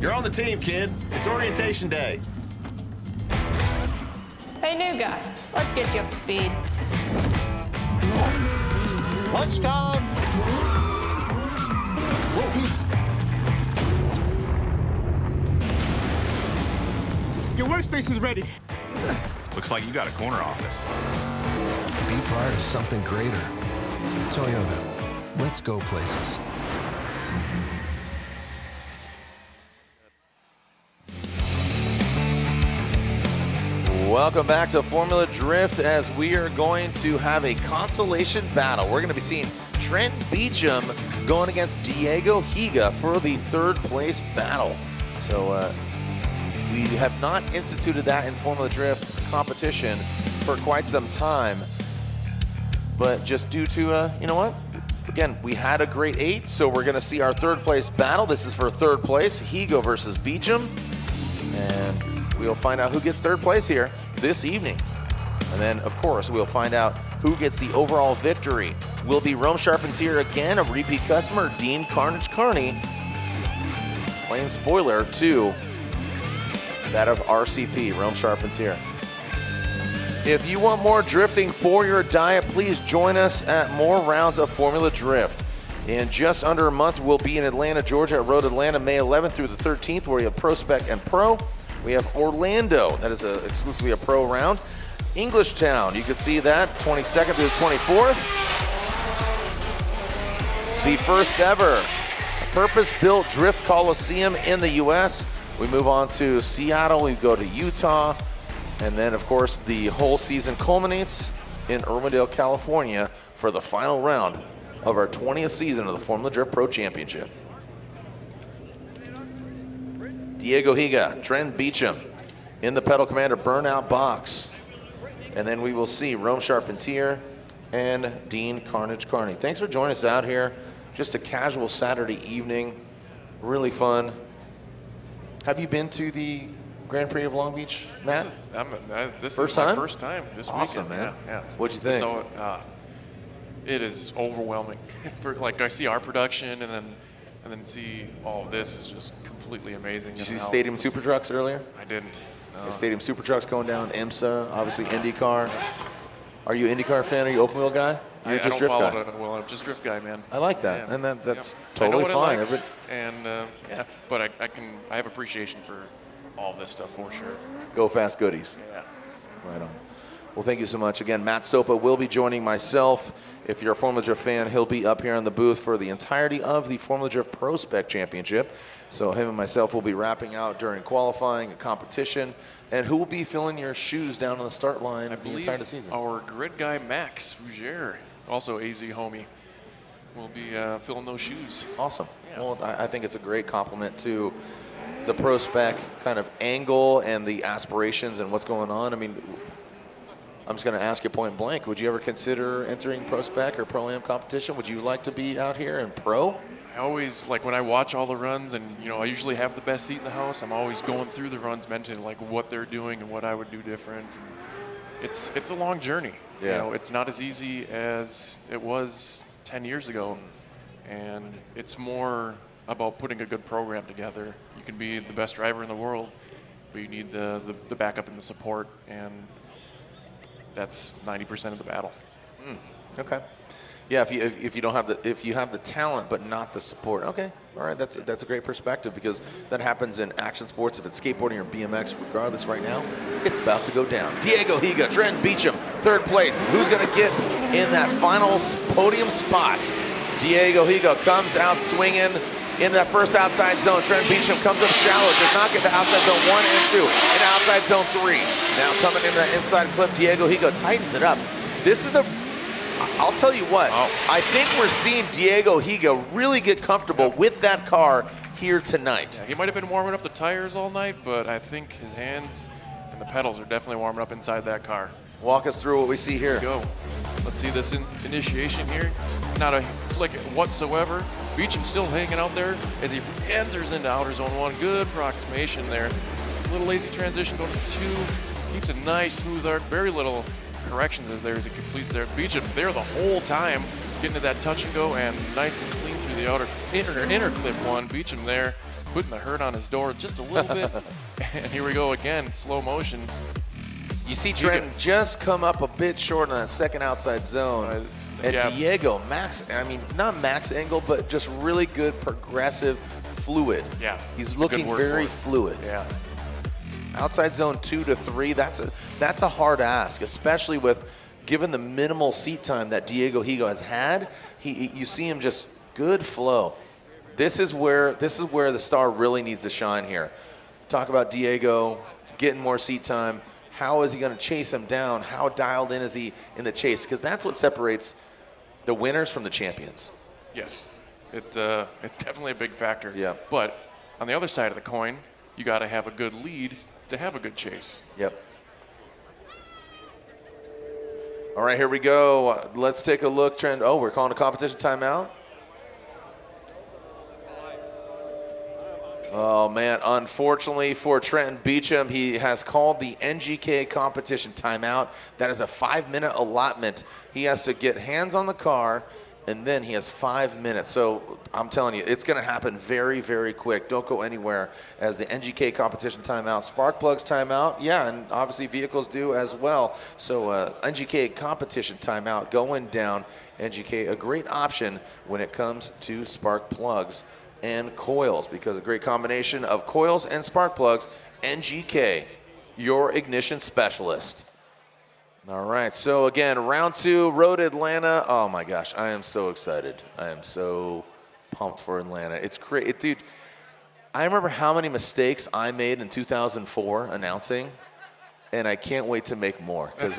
You're on the team, kid. It's orientation day. Hey, new guy, let's get you up to speed. Lunchtime! Your workspace is ready. Looks like you got a corner office. Be part of something greater. Toyota. Let's go places. Welcome back to Formula Drift as we are going to have a consolation battle. We're going to be seeing Trent Beecham going against Diego Higa for the third place battle. So we have not instituted that in Formula Drift competition for quite some time. But just due to, you know what? Again, we had a great 8, so we're going to see our third place battle. This is for third place, Higa versus Beecham. And we'll find out who gets third place here this evening. And then, of course, we'll find out who gets the overall victory. Will be Rome Charpentier again, a repeat customer, Dean Carnage Carney, playing spoiler to that of RCP, Rome Charpentier. If you want more drifting for your diet, please join us at more rounds of Formula Drift. In just under a month, we'll be in Atlanta, Georgia at Road Atlanta, May 11th through the 13th, where we have Pro Spec and Pro. We have Orlando, that is exclusively a pro round. Englishtown, you can see that, 22nd through the 24th. The first ever purpose-built Drift Coliseum in the U.S. We move on to Seattle, we go to Utah, and then, of course, the whole season culminates in Irwindale, California for the final round of our 20th season of the Formula Drift Pro Championship. Diego Higa, Trent Beecham in the Pedal Commander Burnout box. And then we will see Rome Charpentier and Dean Carnage Carney. Thanks for joining us out here. Just a casual Saturday evening. Really fun. Have you been to the Grand Prix of Long Beach, Matt? This first is my time? first time this Awesome, weekend. man. Yeah. What'd you think? It is overwhelming. Like I see our production and then see all of this is just completely amazing. Did you see Stadium Super Trucks earlier? I didn't. No. Stadium Super Trucks going down, IMSA, obviously IndyCar. Are you an IndyCar fan? Are you open wheel guy? I Just don't drift follow guy? it well. I'm just drift guy, man. I like that, Yeah. and that's I know totally what fine. I like, and but I have appreciation for all this stuff for sure. Go fast goodies. Yeah. Right on. Well, thank you so much. Again, Matt Sopa will be joining myself. If you're a Formula Drift fan, he'll be up here on the booth for the entirety of the Formula Drift Pro Spec Championship. So him and myself will be wrapping out during qualifying, competition, and who will be filling your shoes down on the start line the entire season? Our grid guy, Max Fougere, also AZ homie, will be filling those shoes. Awesome. Yeah. Well, I think it's a great compliment to the Pro Spec kind of angle and the aspirations and what's going on. I mean, I'm just going to ask you point blank. Would you ever consider entering Pro Spec or Pro-Am competition? Would you like to be out here in Pro? I always, like when I watch all the runs and, I usually have the best seat in the house, I'm always going through the runs mentioning like what they're doing and what I would do different. And it's a long journey. Yeah. It's not as easy as it was 10 years ago. And it's more about putting a good program together. You can be the best driver in the world, but you need the backup and the support, and that's 90% of the battle. Okay. Yeah, if you don't have if you have the talent but not the support, okay, all right, that's a great perspective, because that happens in action sports. If it's skateboarding or BMX, regardless, right now, it's about to go down. Diego Higa, Trent Beecham, third place. Who's going to get in that final podium spot? Diego Higa comes out swinging in that first outside zone. Trent Beecham comes up shallow, does not get to outside zone 1 and 2, and outside zone 3. Now coming into that inside clip, Diego Higa tightens it up. This is I'll tell you what, I think we're seeing Diego Higa really get comfortable with that car here tonight. Yeah, he might have been warming up the tires all night, but I think his hands and the pedals are definitely warming up inside that car. Walk us through what we see here. Go. Let's see this initiation here. Not a flick whatsoever. Beecham still hanging out there as he enters into outer zone 1. Good approximation there. A little lazy transition going to 2. Keeps a nice smooth arc. Very little corrections as he completes there. Beecham there the whole time, getting to that touch and go, and nice and clean through the outer inner clip 1. Beecham there, putting the hurt on his door just a little bit. And here we go again, slow motion. You see Trent just come up a bit short on that second outside zone. And Diego, not max angle, but just really good progressive fluid. Yeah. He's looking very fluid. Yeah. Outside zone 2 to 3, that's a hard ask, especially with given the minimal seat time that Diego Higa has had. You see him just good flow. This is where the star really needs to shine here. Talk about Diego getting more seat time. How is he going to chase him down? How dialed in is he in the chase? Because that's what separates the winners from the champions. Yes, it's definitely a big factor. Yeah. But on the other side of the coin, you got to have a good lead to have a good chase. Yep. All right, here we go. Let's take a look. Trent. Oh, we're calling a competition timeout. Oh, man, unfortunately for Trenton Beecham, he has called the NGK competition timeout. That is a 5-minute allotment. He has to get hands on the car, and then he has 5 minutes. So I'm telling you, it's going to happen very, very quick. Don't go anywhere as the NGK competition timeout. Spark plugs timeout, yeah, and obviously vehicles do as well. So NGK competition timeout going down. NGK, a great option when it comes to spark plugs and coils, because a great combination of coils and spark plugs. NGK, your ignition specialist. All right, so again, round 2, Road Atlanta. Oh my gosh, I am so excited. I am so pumped for Atlanta. It's great, dude. I remember how many mistakes I made in 2004 announcing, and I can't wait to make more, because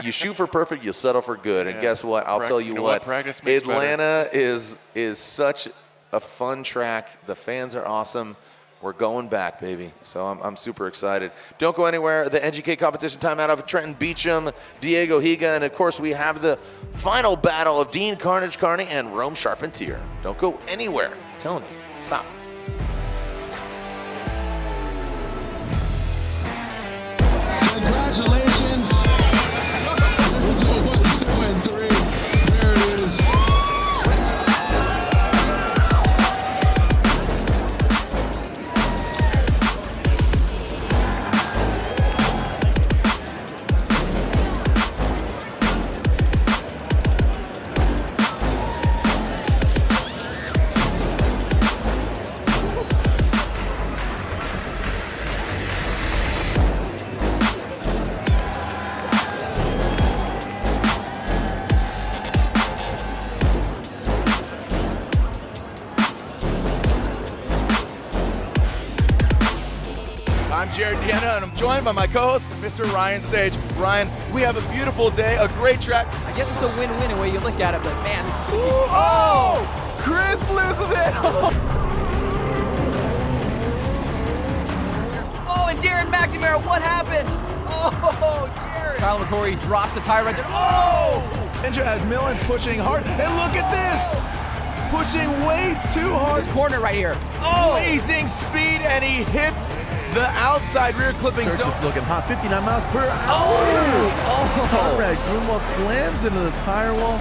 you shoot for perfect, you'll settle for good. And guess what? I'll tell you what, practice makes Atlanta is such a fun track. The fans are awesome. We're going back, baby. So I'm super excited. Don't go anywhere. The NGK competition timeout of Trenton Beecham, Diego Higa, and of course we have the final battle of Dean Carnage Carney and Rome Charpentier. Don't go anywhere. I'm telling you, stop. Congratulations. 1, 2, and 3. There it is. I'm Jared Deanna, and I'm joined by my co-host, Mr. Ryan Sage. Ryan, we have a beautiful day, a great track. I guess it's a win-win the way you look at it, but man, this is gonna be... Oh! Chris loses it! Oh, and Darren McNamara, what happened? Oh, Jared! Kyle McCory drops the tire right there. Oh! Ninja as Millen's pushing hard, and look at this! Pushing way too hard. This corner right here. Oh! Blazing speed, and he hits the outside rear clipping zone. Just looking hot, 59 miles per hour. Oh! Conrad Grunwald slams into the tire wall.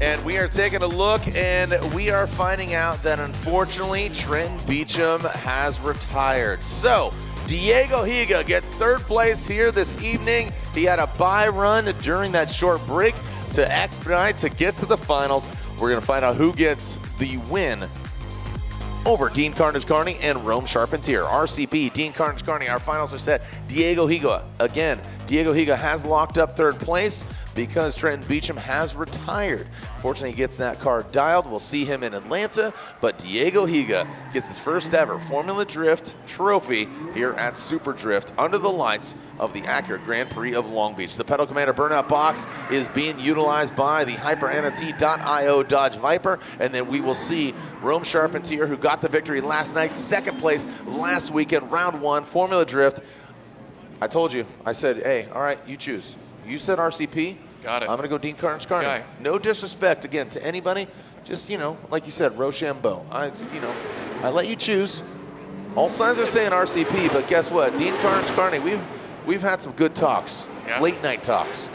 And we are taking a look, and we are finding out that unfortunately Trenton Beecham has retired. So Diego Higa gets third place here this evening. He had a bye run during that short break to expedite to get to the finals. We're going to find out who gets the win over Dean Carnage Carney and Rome Charpentier. RCP, Dean Carnage Carney, our finals are set. Diego Higa, again, Diego Higa has locked up third place because Trenton Beecham has retired. Fortunately, he gets that car dialed. We'll see him in Atlanta, but Diego Higa gets his first ever Formula Drift trophy here at Super Drift under the lights of the Acura Grand Prix of Long Beach. The Pedal Commander burnout box is being utilized by the HyperNFT.io Dodge Viper, and then we will see Rome Charpentier, who got the victory last night, second place last weekend, round one, Formula Drift. I told you, I said, hey, all right, you choose. You said RCP. Got it. I'm going to go Dean Carnage Carney. Guy. No disrespect, again, to anybody. Just, like you said, Rochambeau. I let you choose. All signs are saying RCP, but guess what? Dean Carnage Carney, we've had some good talks. Yeah. Late night talks.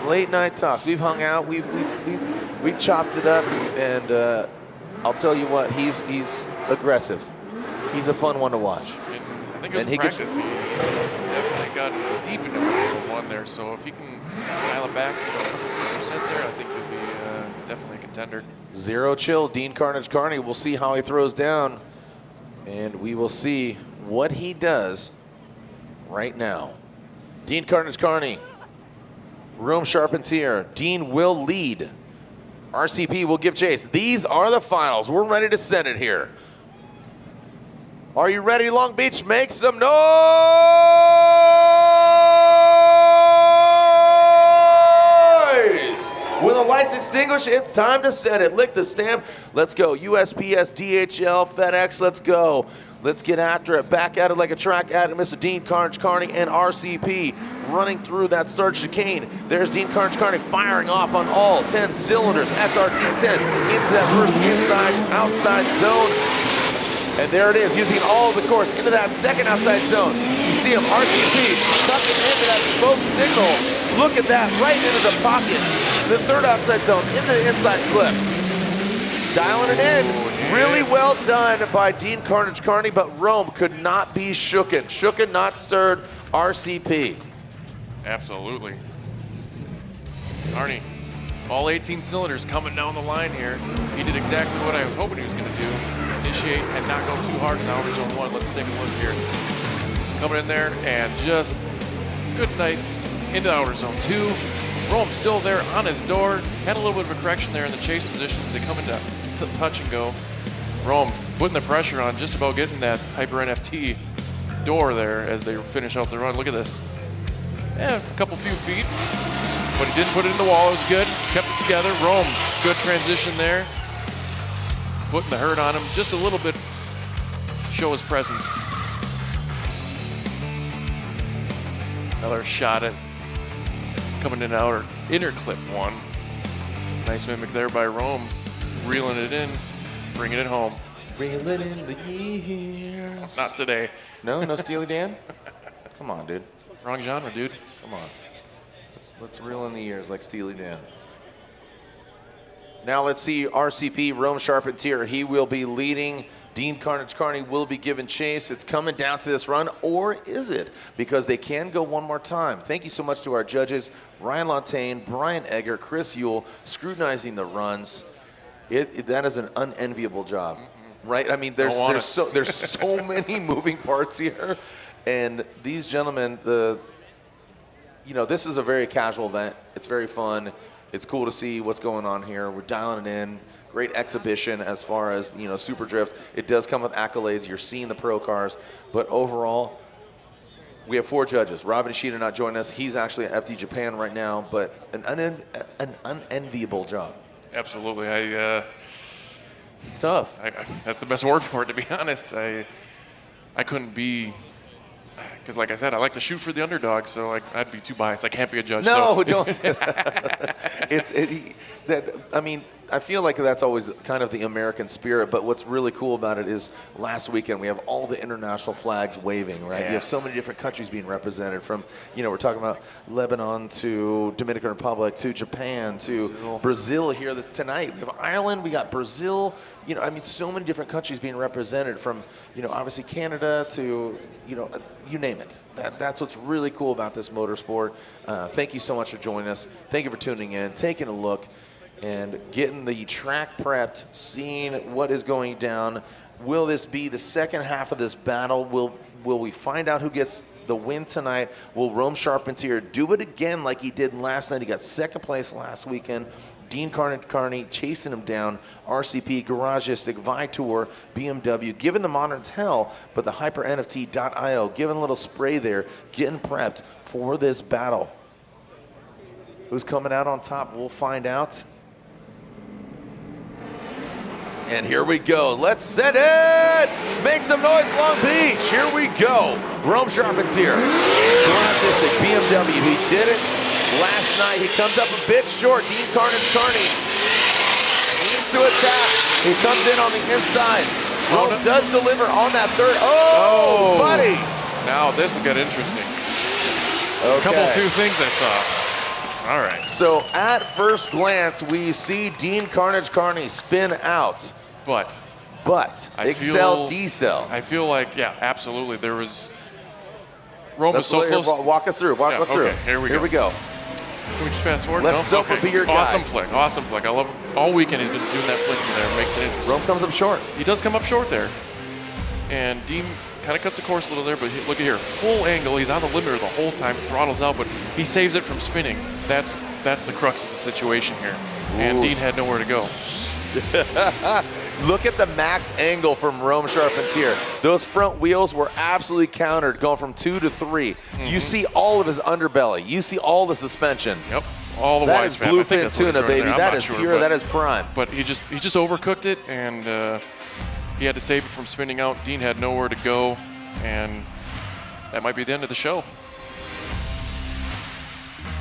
Late night talks. We've hung out. We chopped it up, and I'll tell you what, he's aggressive. He's a fun one to watch. And I think it was practice. He definitely got deep into Formula 1 there, so if he can dial it back, 50% there, I think he'll be definitely a contender. Zero chill, Dean Carnage Carney. We'll see how he throws down, and we will see what he does right now. Dean Carnage Carney, Rome Charpentier. Dean will lead. RCP will give chase. These are the finals. We're ready to send it here. Are you ready, Long Beach? Make some noise! When the lights extinguish, it's time to set it. Lick the stamp. Let's go. USPS, DHL, FedEx, let's go. Let's get after it. Back at it like a track at it. Mr. Dean Carnage Carney and RCP running through that start chicane. There's Dean Carnage Carney firing off on all 10 cylinders. SRT 10 into that first inside-outside zone. And there it is, using all of the course into that second outside zone. You see him, RCP, tucking into that smoke signal. Look at that, right into the pocket. the third outside zone into the inside clip. Dialing it in. Really well done by Dean Carnage Carney, but Rome could not be shooken. Shooken, not stirred. RCP. Absolutely. Arnie, all 18 cylinders coming down the line here. He did exactly what I was hoping he was going to do. Initiate and not go too hard in outer zone 1. Let's take a look here. Coming in there and just good, nice into outer zone 2. Rome still there on his door. Had a little bit of a correction there in the chase position as they come into touch and go. Rome putting the pressure on, just about getting that Hyper NFT door there as they finish out the run. Look at this. Yeah, a couple few feet, but he didn't put it in the wall. It was good. Kept it together. Rome, good transition there. Putting the hurt on him just a little bit. Show his presence. Another shot at coming in outer inner clip 1. Nice mimic there by Rome. Reeling it in, bringing it home. Reeling in the years. Not today. No, no Steely Dan? Come on, dude. Wrong genre, dude. Come on. Let's reel in the years like Steely Dan. Now let's see RCP, Rome Charpentier. He will be leading. Dean Carnage Carney will be given chase. It's coming down to this run, or is it? Because they can go one more time. Thank you so much to our judges, Ryan Lantagne, Brian Egger, Chris Yule, scrutinizing the runs. That is an unenviable job, right? I mean, there's so many moving parts here, and these gentlemen, this is a very casual event. It's very fun. It's cool to see what's going on here. We're dialing it in. Great exhibition as far as, Super Drift. It does come with accolades. You're seeing the pro cars. But overall, we have 4 judges. Robin Ishida not joining us. He's actually at FD Japan right now, but an unenviable job. Absolutely. It's tough. That's the best word for it, to be honest. I couldn't be, because like I said, I like to shoot for the underdog, so I'd be too biased. I can't be a judge. No, so. Don't say that. I feel like that's always kind of the American spirit, but what's really cool about it is last weekend we have all the international flags waving, right? Yeah. You have so many different countries being represented from, we're talking about Lebanon to Dominican Republic to Japan to Brazil here tonight. We have Ireland, we got Brazil, so many different countries being represented from, obviously Canada to, you name it. That's what's really cool about this motorsport. Thank you so much for joining us. Thank you for tuning in, taking a look, and getting the track prepped, seeing what is going down. Will this be the second half of this battle? Will we find out who gets the win tonight? Will Rome Charpentier do it again like he did last night? He got second place last weekend. Dean Carnage Carney chasing him down. RCP, Garagistic, Vitor, BMW, giving the moderns hell, but the HyperNFT.io, giving a little spray there, getting prepped for this battle. Who's coming out on top? We'll find out. And here we go. Let's set it! Make some noise, Long Beach. Here we go. Rome Charpentier. Garagistic, BMW. He did it last night. He comes up a bit short. Dean Carnage Carney needs to attack. He comes in on the inside. Rome does deliver on that third. Oh, buddy. Now this will get interesting. Okay. A couple few things I saw. All right. So at first glance, we see Dean Carnage Carney spin out. But Excel, decel. I feel like, yeah, absolutely. There was, Rome was so close. Walk us through. Walk us through. Here we go. Can we just fast forward? Let's Soper be your guy. Awesome flick. I love all weekend he's been doing that flick there. Makes it interesting. Rome comes up short. He does come up short there. And Dean kind of cuts the course a little there, but look at here. Full angle. He's on the limiter the whole time. Throttles out, but he saves it from spinning. That's the crux of the situation here. Ooh. And Dean had nowhere to go. Look at the max angle from Rome Charpentier. Those front wheels were absolutely countered, going from 2 to 3. Mm-hmm. You see all of his underbelly. You see all the suspension. Yep, all the That is bluefin tuna, baby. That is pure. That is prime. But he just overcooked it, and he had to save it from spinning out. Dean had nowhere to go, and that might be the end of the show.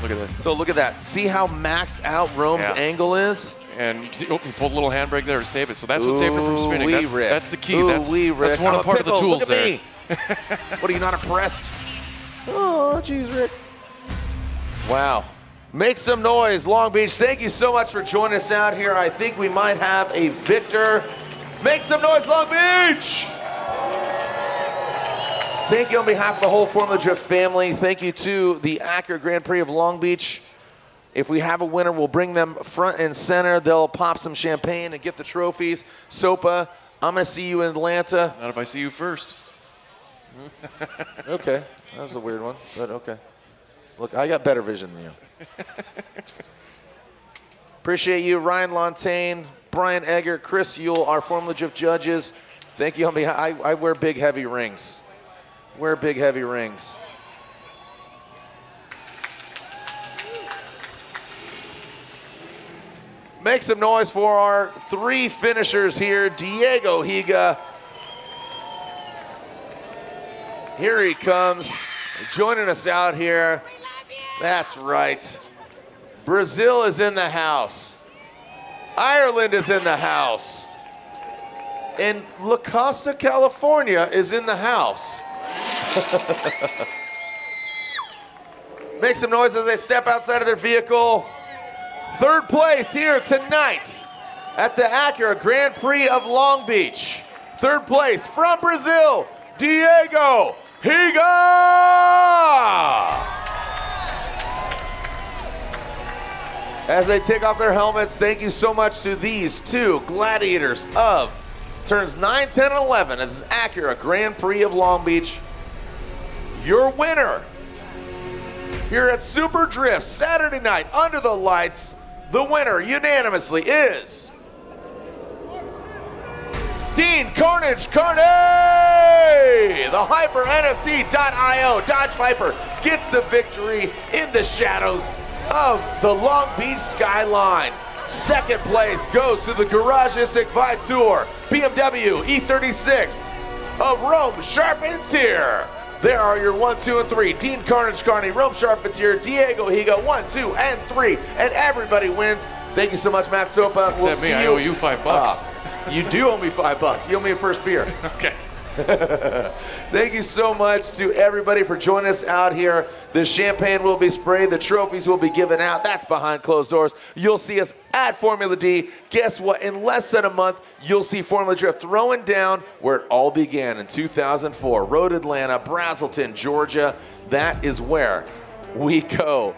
Look at this. So look at that. See how maxed out Rome's angle is? And you can see, he pulled a little handbrake there to save it. So that's what saved it from spinning. That's the key. That's one of the tools look at there. Me. What, are you not impressed? Oh, geez, Rick. Wow. Make some noise, Long Beach. Thank you so much for joining us out here. I think we might have a victor. Make some noise, Long Beach! Thank you on behalf of the whole Formula Drift family. Thank you to the Acura Grand Prix of Long Beach. If we have a winner, we'll bring them front and center. They'll pop some champagne and get the trophies. Sopa, I'm going to see you in Atlanta. Not if I see you first. Okay, that was a weird one, but okay. Look, I got better vision than you. Appreciate you, Ryan Lontaine, Brian Egger, Chris Yule, our Formula Drift judges. Thank you on behalf. I wear big, heavy rings. Wear big, heavy rings. Make some noise for our 3 finishers here. Diego Higa. Here he comes, joining us out here. That's right. Brazil is in the house. Ireland is in the house. And La Costa, California is in the house. Make some noise as they step outside of their vehicle. 3rd place here tonight at the Acura Grand Prix of Long Beach. 3rd place from Brazil, Diego Higa! As they take off their helmets, thank you so much to these 2 gladiators of turns 9, 10, and 11 at this Acura Grand Prix of Long Beach. Your winner here at Super Drift Saturday night under the lights, the winner unanimously is Dean Carnage Carney! The Hyper NFT.io Dodge Viper gets the victory in the shadows of the Long Beach skyline. 2nd place goes to the Garagistic Vitor BMW E36 of Rome Charpentier. There are your 1, 2, and 3. Dean Carnage Carney, Rome Charpentier, Diego Higa, 1, 2, and 3. And everybody wins. Thank you so much, Matt Sopa. Except me, I owe you $5. You do owe me $5. You owe me a first beer. Okay. Thank you so much to everybody for joining us out here. The champagne will be sprayed. The trophies will be given out. That's behind closed doors. You'll see us at Formula D. Guess what? In less than a month, you'll see Formula Drift throwing down where it all began in 2004. Road Atlanta, Brazelton, Georgia. That is where we go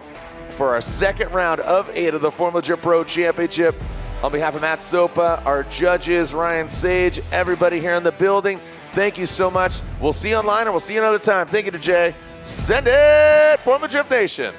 for our 2nd round of 8 of the Formula Drift Pro Championship. On behalf of Matt Sopa, our judges, Ryan Sage, everybody here in the building, thank you so much. We'll see you online, and we'll see you another time. Thank you to Jay. Send it, Formula Drift Nation.